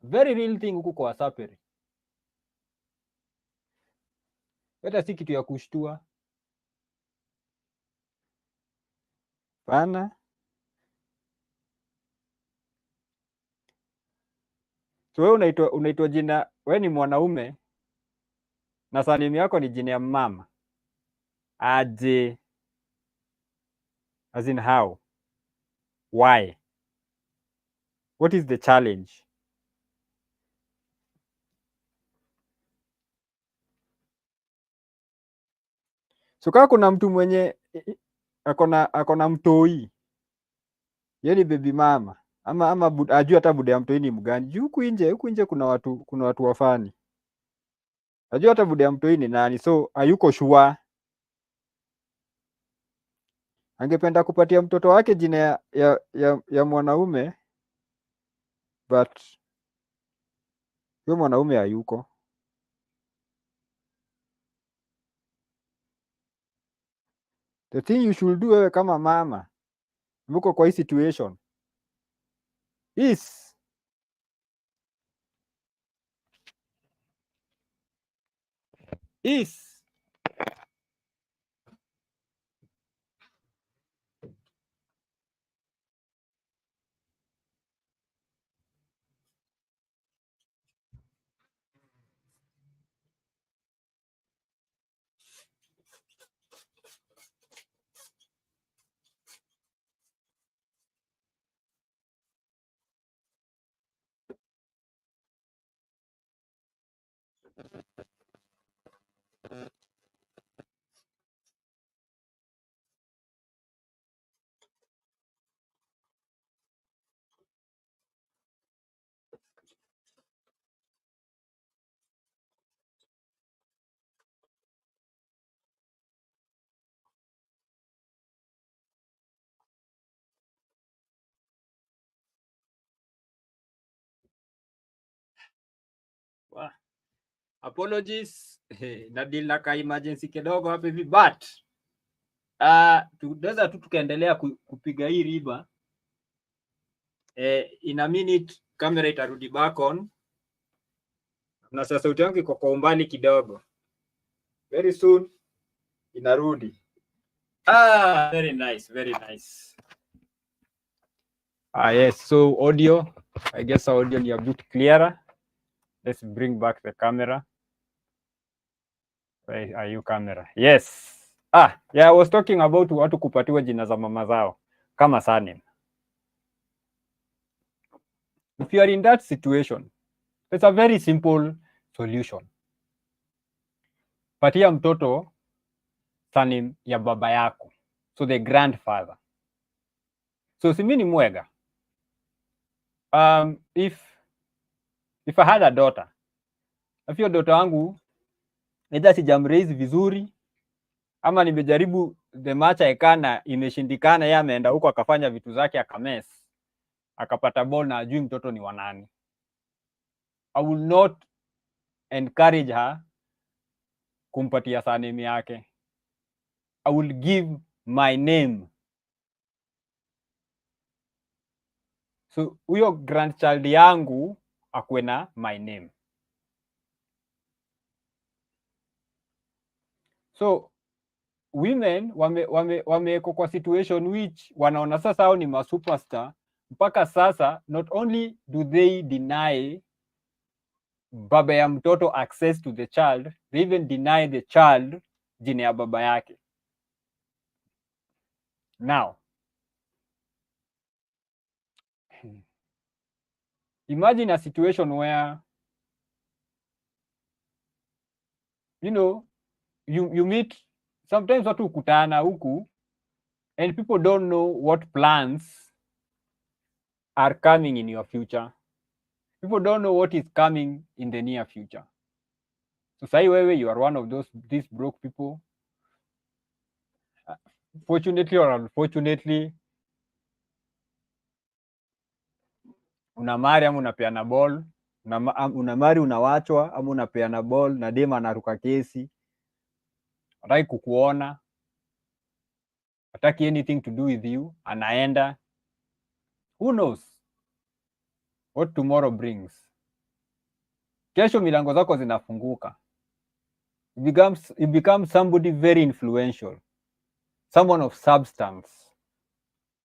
Very real thing huku kwa Wasapere. Hata si kitu ya kushtua. Pana. So wewe unaitwa jina, wewe ni mwanaume na surname yako ni jina ya mama. Aje. As in how? Why? What is the challenge? So kama kuna mtu mwenye akona mtoi, yeye ni baby mama ama ajua hata bude ya mtoi ni mgani. Juu huku nje kuna watu wafani. Ajua hata bude ya mtoi ni nani, so hayuko sure. Angependa kupatia mtoto wake jina ya mwanaume, but huyo mwanaume hayuko. The thing you should do wewe kama mama mko kwa hii situation is apologies na deal na ka emergency kidogo hapa hivi, but tunaweza tu tukaendelea kupiga hii riba. In a minute camera itarudi back on, na sasa sauti yangu iko kwa umbali kidogo, very soon inarudi. Very nice, very nice. Yes, so audio, I guess audio ni a bit clearer. Let's bring back the camera. Where are you, camera? Yes. Yeah, I was talking about watu kupatiwa jina za mama zao kama surname. if you are in that situation, it's a very simple solution. Patia mtoto surname ya baba yako, so the grandfather. So si mimi ni Mwega. If I had a daughter, if hiyo daughter wangu either sijamraise vizuri ama nimejaribu the match aikana imeshindikana, yeye ameenda huko akafanya vitu zake akames akapata ball na ajui mtoto ni wanani, I will not encourage her kumpatia surname yake. I will give my name. So huyo grandchild yangu akuwe na my name. So women wameko kwa situation which wanaona sasa hao ni masuperstar. Mpaka sasa not only do they deny baba ya mtoto access to the child, they even deny the child jina ya baba yake. Now imagine a situation where you meet, sometimes watu kukutana huku and people don't know what plans are coming in your future. People don't know what is coming in the near future. So say wewe you are one of these broke people. Fortunately or unfortunately, unamari ama unapeana ball, unamari unawachwa ama unapeana ball na dema anaruka kesi, hataki kukuona, hataki anything to do with you, anaenda. Who knows what tomorrow brings? Kesho milango zako zinafunguka. You become somebody very influential, someone of substance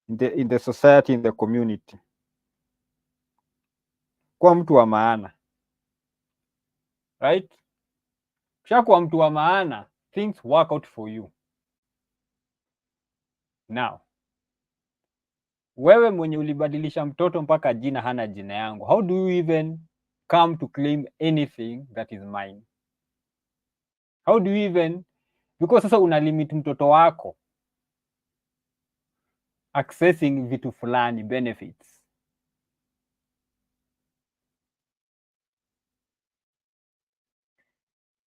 in the society, in the community. Kwa mtu wa maana, right? Kishakuwa mtu wa maana, things work out for you. Now, wewe mwenye ulibadilisha mtoto mpaka jina hana jina yangu, how do you even come to claim anything that is mine? How do you even, because sasa unalimit mtoto wako accessing vitu fulani, benefits.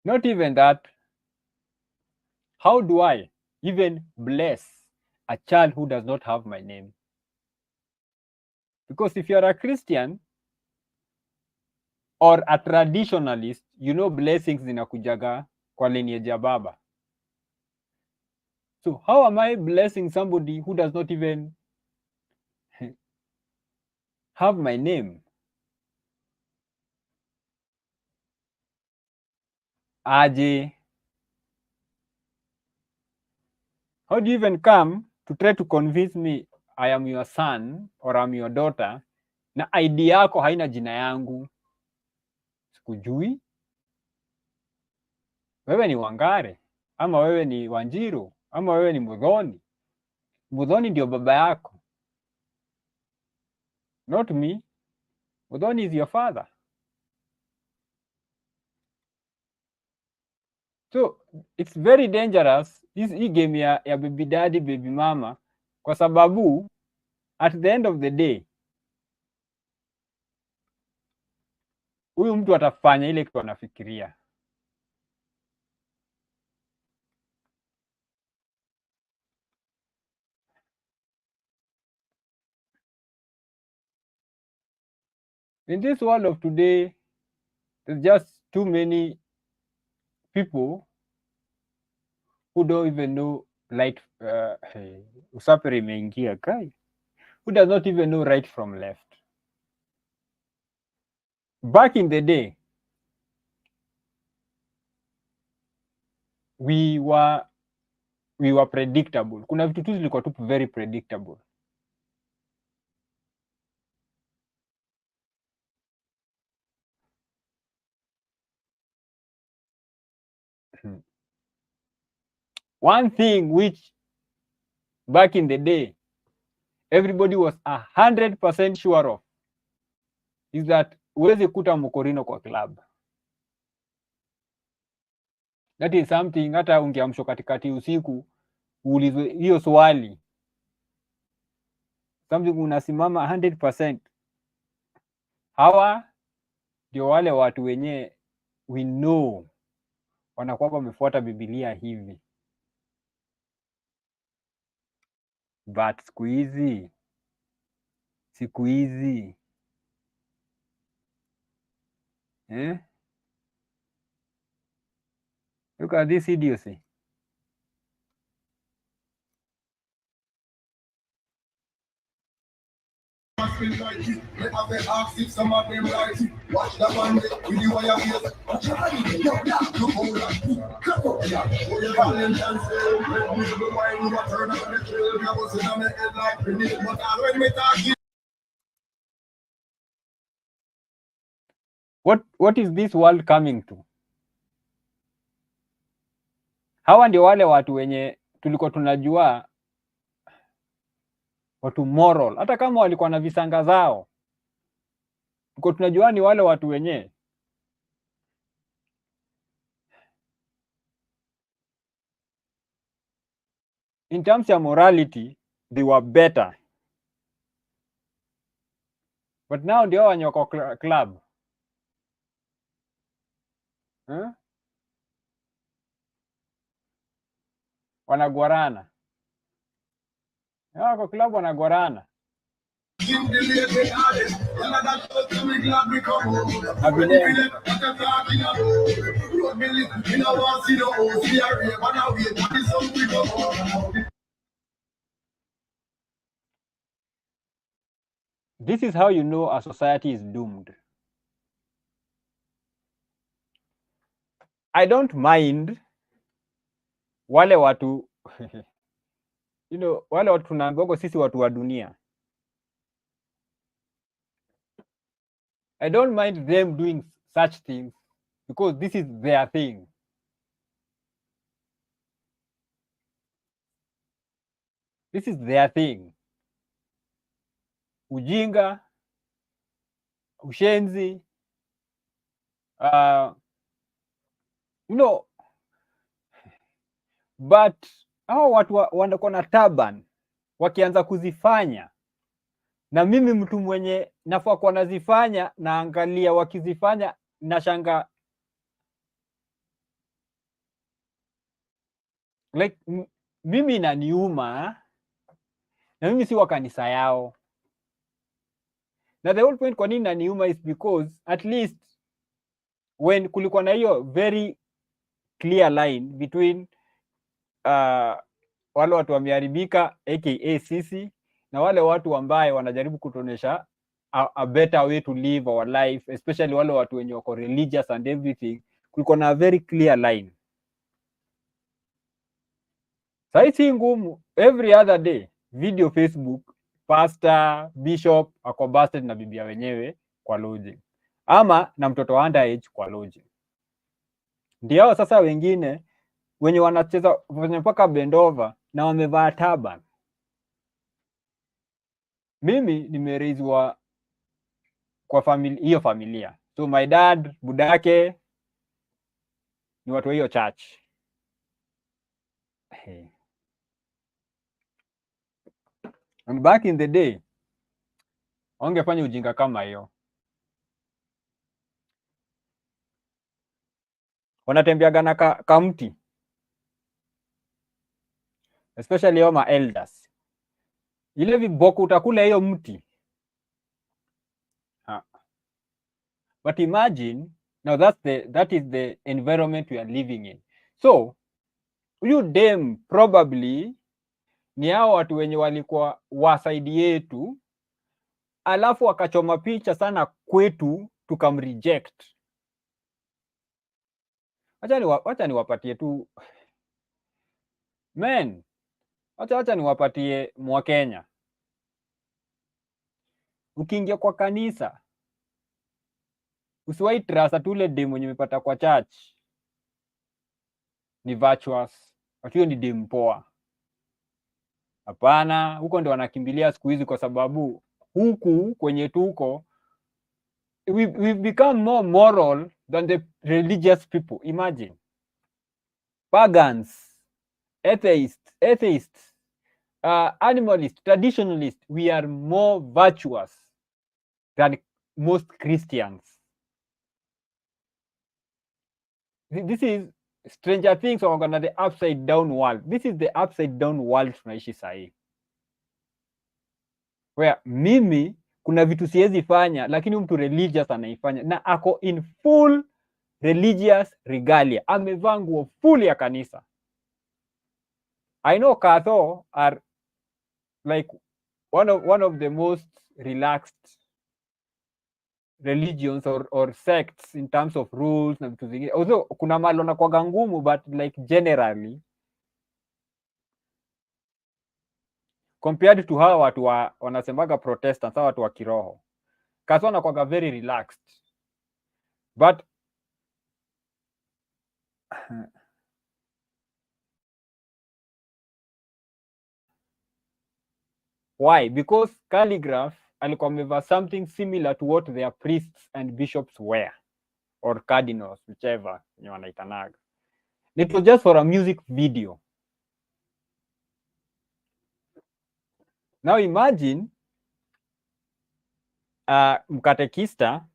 Not even that. How do I even bless a child who does not have my name? Because if you are a Christian or a traditionalist, you know blessings zinakujaga kwa lineage ya baba. So how am I blessing somebody who does not even have my name? Aje. How do you even come to try to convince me I am your son or I'm your daughter na ID yako haina jina yangu? Sikujui. Wewe ni Wangare ama wewe ni Wanjiru ama wewe ni Muthoni. Muthoni ndio baba yako, not me. Muthoni is your father. So it's very dangerous hii game ya baby daddy baby mama, kwa sababu at the end of the day huyu mtu atafanya ile kitu anafikiria. In this world of today, there's just too many people who don't even know right. Usaperi imeingia kai, who does not even know right from left. Back in the day, we were predictable. Kuna vitu tu zilikuwa tu very predictable. One thing which back in the day everybody was 100% sure of is that huwezi kuta mkorino kwa club. That is something hata ungeamshwa katikati usiku uulizwe hiyo swali, something unasimama 100%. Hawa ndio wale watu wenye we know wanakuwa wamefuata Biblia hivi, but siku hizi look at this idiocy. What is this world coming to? Hawa ndio wale watu wenye tulikuwa tunajua watu moral, hata kama walikuwa na visanga zao, tulikuwa tunajua ni wale watu wenye in terms ya morality they were better, but now ndio wenye wako club wanagwarana, wako club wanagwarana. This is how you know a society is doomed. I don't mind wale watu you know, wale watu tunaambiwa sisi watu wa dunia. I don't mind them doing such things because this is their thing. This is their thing. Ujinga, ushenzi, you know, but hao watu wanakuwa na taban wakianza kuzifanya, na mimi mtu mwenye nafaa kuwa nazifanya, naangalia wakizifanya na shanga like mimi inaniuma, na mimi si wa kanisa yao. Na the whole point kwa nini inaniuma is because at least when kulikuwa na hiyo very clear line between wale watu wameharibika aka sisi na wale watu ambaye wanajaribu kutuonesha a better way to live our life, especially wale watu wenye wako religious and everything, kulikuwa na a very clear line. Sasa si ngumu, every other day video Facebook, pastor, bishop ako busted na bibia wenyewe kwa lodging, ama na mtoto underage kwa lodging. Ndio sasa wengine wenye wanacheza wenye mpaka bendova na wamevaa taban. Mimi nimereizwa kwa hiyo familia, so my dad, budake ni watu wa hiyo church. And back in the day wangefanya ujinga kama hiyo. Wanatembeaga na kamti, especially hao ma elders. Ile viboko utakula hiyo mti. But imagine now that is the environment we are living in. So you dem probably ni hao watu wenye walikuwa wasaidi yetu, alafu wakachoma picha sana kwetu tukamreject. Wacha niwapatie tu men, wacha niwapatie mwa Kenya. Ukiingia kwa kanisa usiwahi trust tule dem mwenye umepata kwa church ni virtuous, hiyo ni dem poa. Hapana, huko ndio wanakimbilia siku hizi, kwa sababu huku kwenye tuko we've become more moral than the religious people. Imagine. Pagans, atheists, animalists, traditionalists, we are more virtuous than most Christians. This is Stranger Things or the upside down world. This is the upside down world tunaishi sahii, where mimi kuna vitu siwezi fanya, lakini mtu religious anaifanya na ako in full religious regalia, amevaa nguo full ya kanisa. I know Katho are like one of the most relaxed religions or sects in terms of rules na vitu zingine, although kuna mahali wanakuwaga ngumu, but like generally compared to hawa watu wanasemaga Protestants, hawa watu wa kiroho, Katho wanakuwaga very relaxed, but why? Because Calligraph alikuwa amevaa something similar to what their priests and bishops wear, or cardinals, whichever ni wanaitanaga. It was just for a music video. Now imagine mkatekista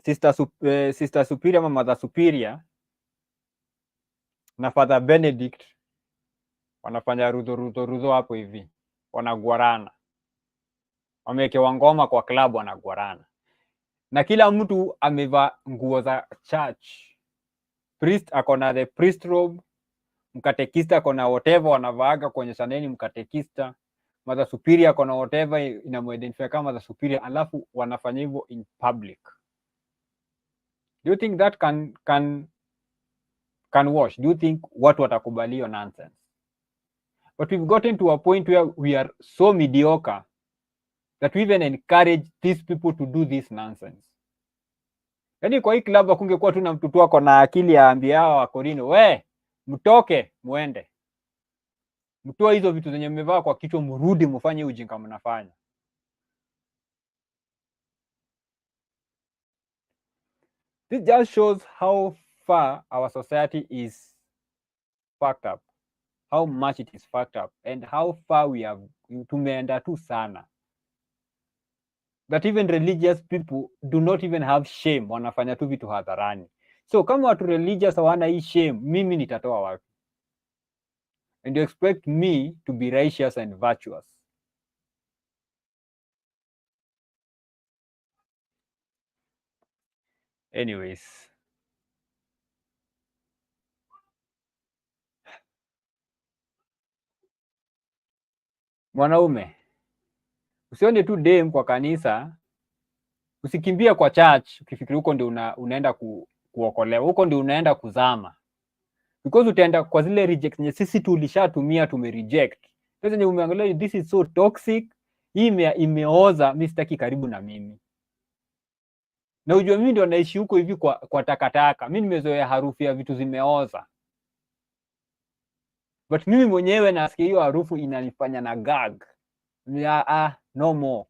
Sister Superior ama Mother Superior na Father Benedict wanafanya rudho hapo hivi, wanaguarana, wamewekewa ngoma kwa club, wanaguarana na kila mtu amevaa nguo za church. Priest akona the priest robe, mkatekista akona whatever wanavaaga kuonyesha nini mkatekista, Mother Superior akona whatever inamuidentify kama Mother Superior, alafu wanafanya hivyo in public. Do you think that can wash? Do you think watu watakubali hiyo nonsense? But we've gotten to a point where we are so mediocre that we even encourage these people to do this nonsense. Yaani kwa hii club akungekuwa tu na mtu tu ako na akili aambie hao wa Korino, we mtoke muende, mtoe hizo vitu zenye mmevaa kwa kichwa, mrudi mfanye ujinga mnafanya. This just shows how far our society is fucked up, how much it is fucked up, and how far we have tumeenda tu sana, that even religious people do not even have shame, wanafanya tu vitu hadharani. So kama watu religious hawana hii shame, mimi nitatoa wapi? And you expect me to be righteous and virtuous? Anyways, mwanaume, usione tu dem kwa kanisa, usikimbia kwa church ukifikiri huko ndio unaenda kuokolewa, huko ndio unaenda kuzama, because utaenda kwa zile reject nye sisi tulishatumia, tumereject. Sasa nye umeangalia, this is so toxic, hii imeoza, mimi sitaki karibu na mimi. Na ujua mimi ndio naishi huko hivi kwa takataka, mimi nimezoea harufu ya vitu zimeoza, but mimi mwenyewe nasikia hiyo harufu inanifanya na gag, no more.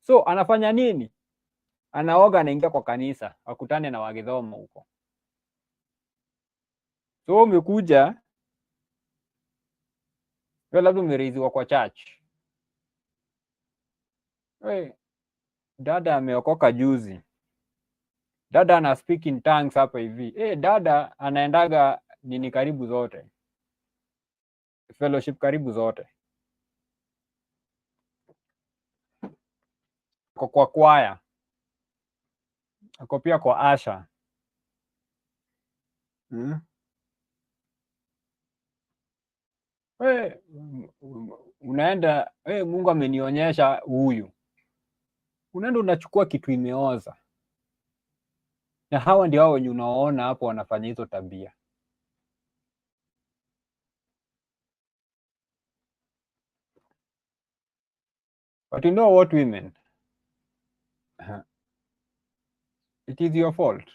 So anafanya nini? Anaoga, anaingia kwa kanisa akutane na wagedhomo huko. So umekuja wewe, labda umereiziwa kwa church, hey, dada ameokoka juzi, dada ana speak in tongues hapa hivi, dada anaendaga nini karibu zote, fellowship karibu zote, kwa kwaya, ako pia kwa asha. Unaenda, Mungu amenionyesha huyu, unaenda unachukua kitu imeoza, na hawa ndio hao wenye unaona hapo wanafanya hizo tabia. But you know what, women, it is your fault.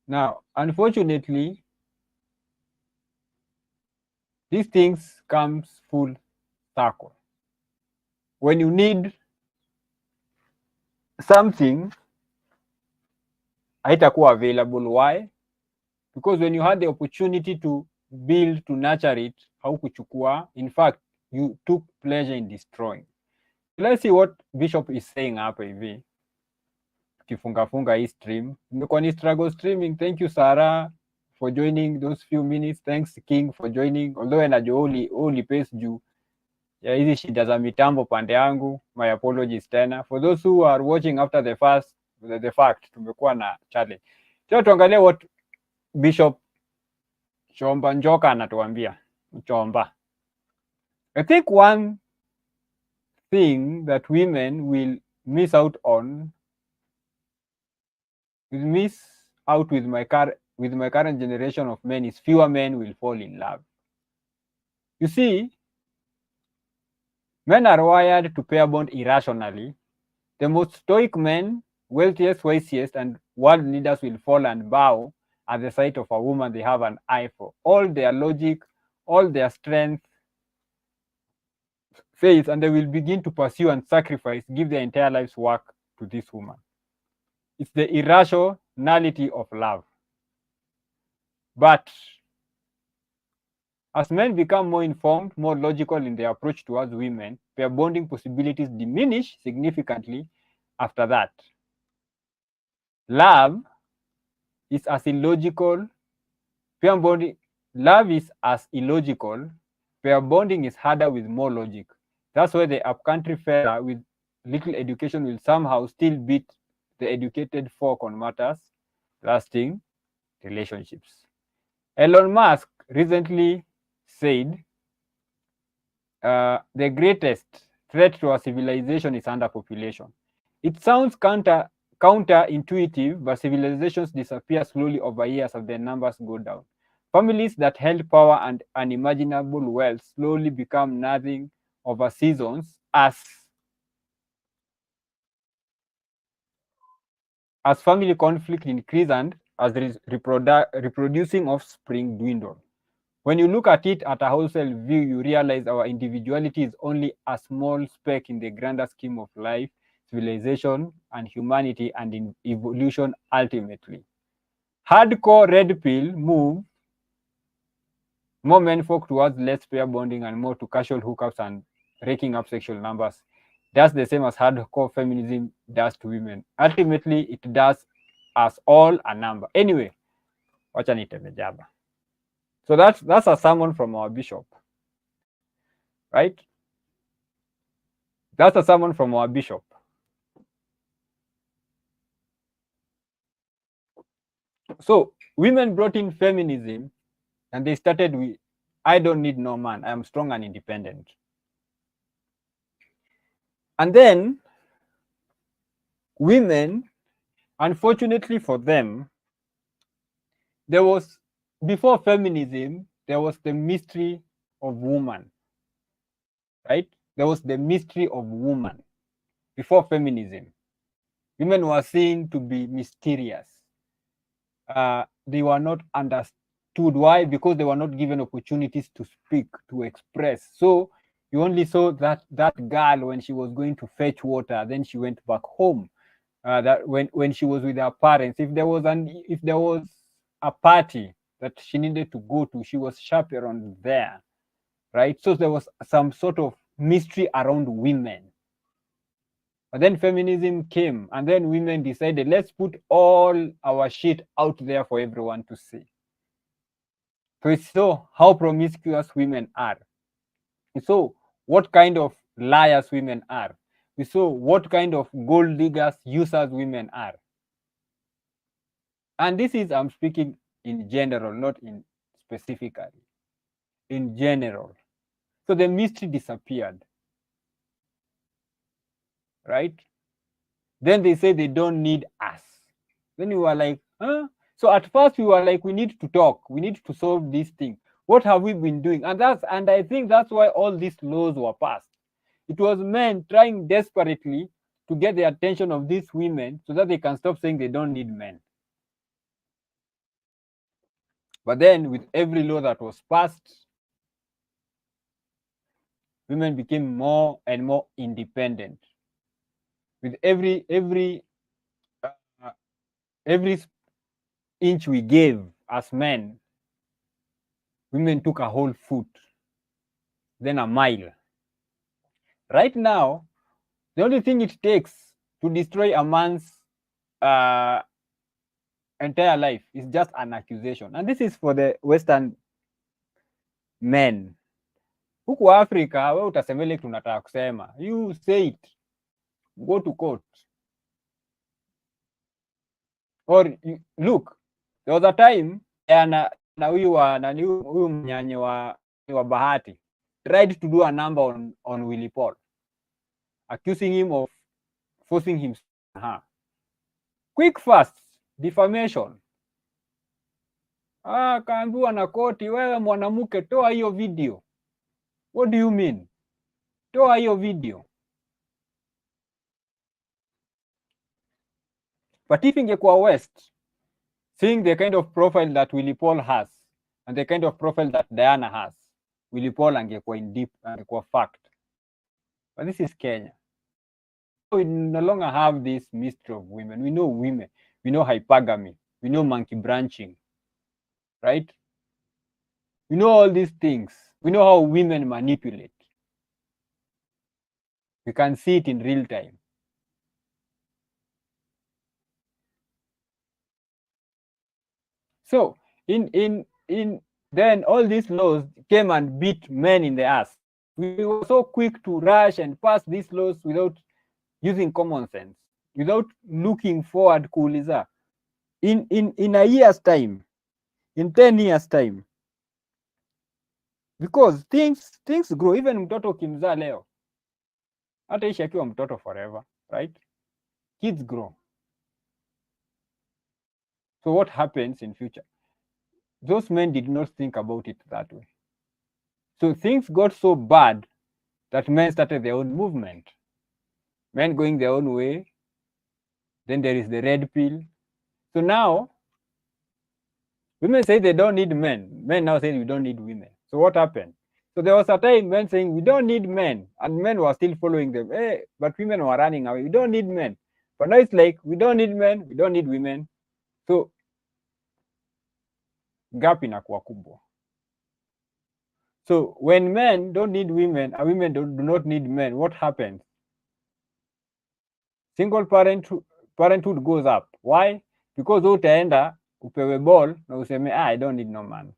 Now, unfortunately, these things comes full circle. when you need something haitakuwa available. Why? Because when you had the opportunity to build, to nurture it, haukuchukua. In fact, you took pleasure in destroying. Let's see what Bishop is saying hapa hivi. Kifunga hii stream. Nimekuwa ni struggle streaming. Thank you Sarah for joining those few minutes. Thanks King for joining. Although najua only pace juu ya hizi shida za mitambo pande yangu. My apologies tena. For those who are watching after the fact, tumekuwa na challenge. Sasa tuangalie what Bishop Chomba Njoka anatuambia. Chomba. I think one thing that women will miss out on with my current generation of men is fewer men will fall in love. You see, men are wired to pair bond irrationally. The most stoic men, wealthiest, wisest, and world leaders will fall and bow at the sight of a woman they have an eye for. All their logic, all their strength, faith, and they will begin to pursue and sacrifice, give their entire life's work to this woman. It's the irrationality of love. But as men become more informed, more logical in their approach towards women, pair bonding possibilities diminish significantly after that. Love is as illogical. Love is as illogical. Pair bonding is harder with more logic. That's why the upcountry fella with little education will somehow still beat the educated folk on matters lasting relationships. Elon Musk recently said the greatest threat to our civilization is underpopulation. It sounds counterintuitive, but civilizations disappear slowly over years as their numbers go down. Families that held power and unimaginable wealth slowly become nothing over seasons as family conflict increase and as reproducing offspring dwindle. When you look at it at a wholesale view, you realize our individuality is only a small speck in the grander scheme of life, civilization, and humanity, and in evolution ultimately. Hardcore red pill move more men folk towards less pair bonding and more to casual hookups and raking up sexual numbers. That's the same as hardcore feminism does to women. Ultimately, it does us all a number. Anyway, wacha nitemejaba. So that's a sermon from our bishop, right? That's a sermon from our bishop. So women brought in feminism and they started with, I don't need no man. I am strong and independent. And then women, unfortunately for them, there was, before feminism, there was the mystery of woman, right? There was the mystery of woman before feminism. Women were seen to be mysterious. They were not understood. Why? Because they were not given opportunities to speak, to express. So you only saw that girl when she was going to fetch water, then she went back home. That when she was with her parents, if there was a party that she needed to go to, she was chaperoned there, right? So there was some sort of mystery around women. But then feminism came, and then women decided, let's put all our shit out there for everyone to see. So it's so how promiscuous women are. We saw what kind of liars women are. We saw what kind of gold diggers, users women are. And this is, I'm speaking in general, not in specifically. In general. So the mystery disappeared. Right? Then they say they don't need us. Then we were like, huh? So at first we were like, we need to talk. We need to solve this thing. What have we been doing? And I think that's why all these laws were passed. It was men trying desperately to get the attention of these women so that they can stop saying they don't need men. But then with every law that was passed, women became more and more independent. With every inch we gave as men, women took a whole foot, then a mile. Right now, the only thing it takes to destroy a man's entire life is just an accusation. And this is for the Western men. Huku Africa, we utasema ile tunataka kusema. You say it. Go to court. Or look, there was a time na huyu mnyanye wa Bahati tried to do a number on Willy Paul, accusing him of forcing him her. Quick fast defamation. Kaambiwa na koti, wewe mwanamke, toa hiyo video. What do you mean? Toa hiyo video. But if ingekuwa West, seeing the kind of profile that Willy Paul has and the kind of profile that Diana has, Willy Paul angekuwa in deep, angekuwa fact. But this is Kenya. We no longer have this mystery of women. We know women. We know hypergamy. We know monkey branching. Right? We know all these things. We know how women manipulate. We can see it in real time. So in then all these laws came and beat men in the ass. We were so quick to rush and pass these laws without using common sense, without looking forward kuuliza. In a year's time, in 10 years time, because things grow. Even mtoto ukimzaa leo hataishi akiwa mtoto forever, right? Kids grow. So what happens in future? Those men did not think about it that way. So things got so bad that men started their own movement. Men going their own way. Then there is the red pill. So now, women say they don't need men. Men now say we don't need women. So what happened? So there was a time men saying we don't need men, and men were still following them. Hey, but women were running away. We don't need men. But now it's like we don't need men, we don't need women. So gap inakuwa kubwa. So when men don't need women and women do not need men, what happens? Single parenthood goes up. Why? Because utaenda upewe ball na useme I don't need no man.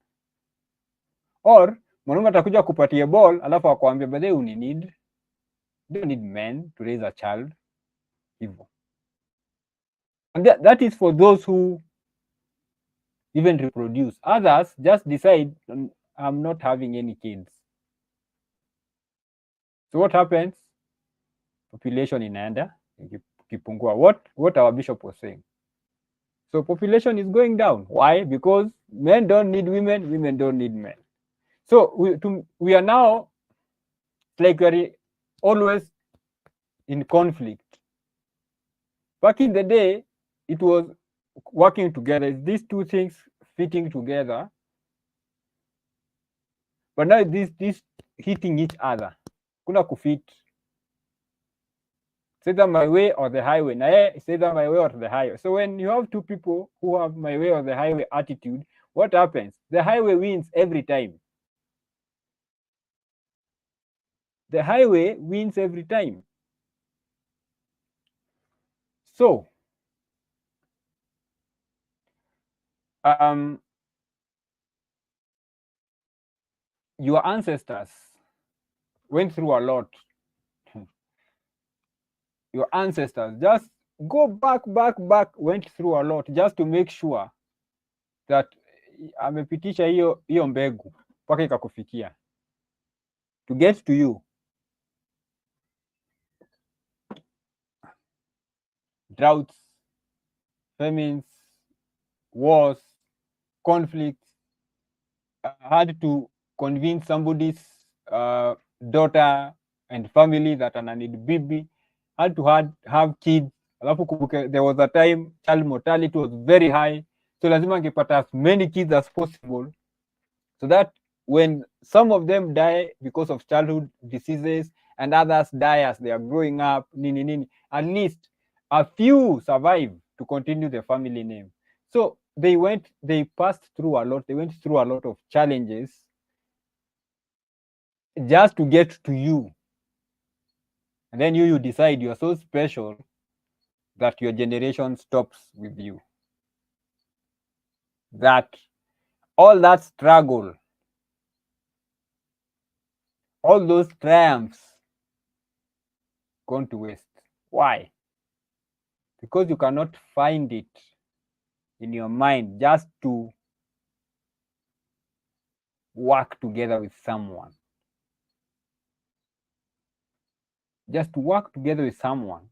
Or mwanaume atakuja kupatia ball alafu akwambia but they you don't need men to raise a child. Hivyo. And that is for those who even reproduce. Others just decide I'm not having any kids. So what happens? Population inaenda kipungua. What our bishop was saying. So population is going down. Why? Because men don't need women, women don't need men. So we are now like we are always in conflict. Back in the day, it was working together. These two things fitting together. But now this hitting each other. Kuna kufit. It's either my way or the highway. Now it's either my way or the highway. So when you have two people who have my way or the highway attitude, what happens? The highway wins every time. The highway wins every time. So your ancestors went through a lot. Your ancestors just go back, went through a lot just to make sure that amepitisha hiyo mbegu mpaka ikakufikia. To get to you. Droughts, famines, wars, conflicts, had to convince somebody's daughter and family that ana need bibi, had to have kids. There was a time child mortality was very high, so lazima angepata as many kids as possible so that when some of them die because of childhood diseases and others die as they are growing up, nini nini, at least a few survive to continue the family name. So they passed through a lot. They went through a lot of challenges just to get to you. And then you decide you are so special that your generation stops with you. That all that struggle, all those triumphs gone to waste. Why? Because you cannot find it in your mind just to work together with someone. Just to work together with someone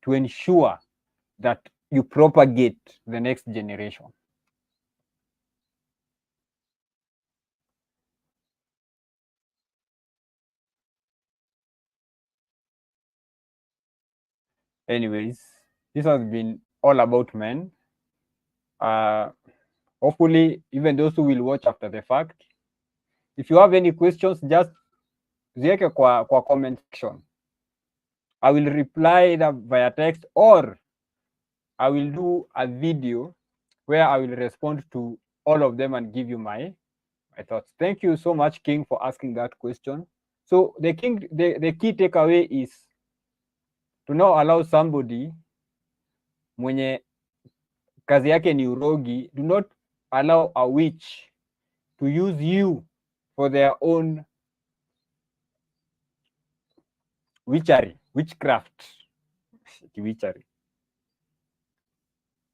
to ensure that you propagate the next generation. Anyways, this has been all about men. Hopefully, even those who will watch after the fact, if you have any questions, just ziweke kwa comment section. I will reply either via text or I will do a video where I will respond to all of them and give you my thoughts. Thank you so much, King, for asking that question. So the key takeaway is to not allow somebody mwenye kazi yake ni urogi, do not allow a witch to use you for their own witchcraft.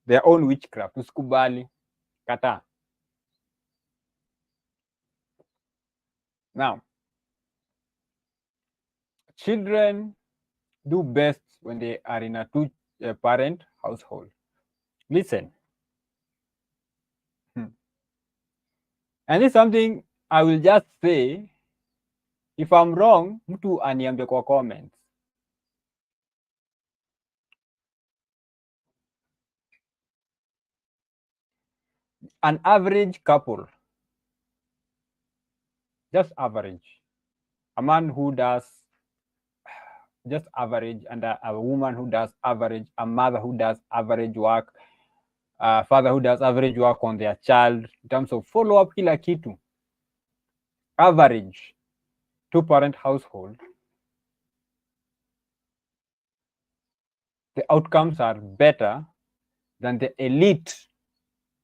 Their own witchcraft. Usikubali, kata. Now, children do best when they are in a two-parent household. Listen. And this is something I will just say. If I'm wrong, mtu aniambie kwa comments. An average couple, just average, a man who does just average, and a woman who does average, a mother who does average work, a father who does average work on their child in terms of follow-up, kila kitu. Average two-parent household, the outcomes are better than the elite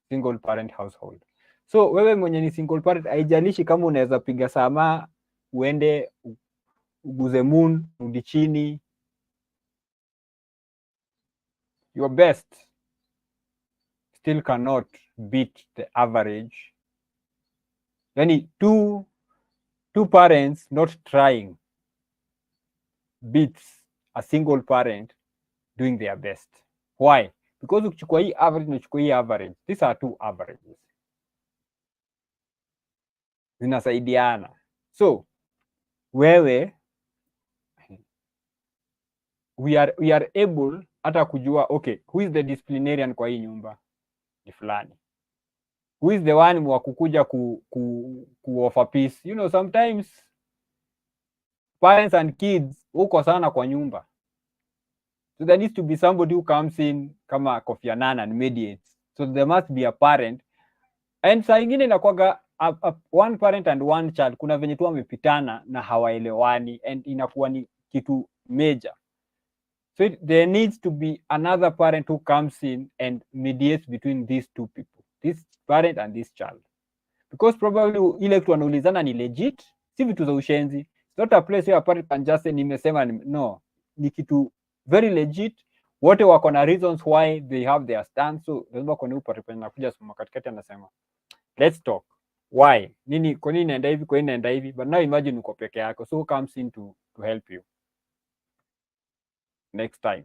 single-parent household. So wewe mwenye ni single parent, haijalishi kama unaweza piga sama uende uguze moon rudi chini, your best still cannot beat the average. Yani two parents not trying beats a single parent doing their best. Why? Because ukichukua hii average na uchukua hii average, these are two averages, zinasaidiana. So wewe we are able hata kujua, okay, who is the disciplinarian kwa hii nyumba? Ni fulani. Who is the one wa kukuja ku offer peace? You know, sometimes parents and kids uko sana kwa nyumba, so there needs to be somebody who comes in kama Kofi Annan and mediates. So there must be a parent, and saa ingine inakuwaga one parent and one child, kuna venye tu wamepitana na hawaelewani and inakuwa ni kitu major. So there needs to be another parent who comes in and mediates between these two people, this parent and this child, because probably ile kitu wanaulizana ni legit, si vitu za ushenzi. It's not a place where a parent can just say nimesema no, ni kitu very legit, wote wako na reasons why they have their stance. So lazima kwa nini upate nakuja soma katikati anasema let's talk why, nini, kwa nini naenda hivi, kwa nini naenda hivi. But now imagine uko peke yako, so who comes in to help you next time?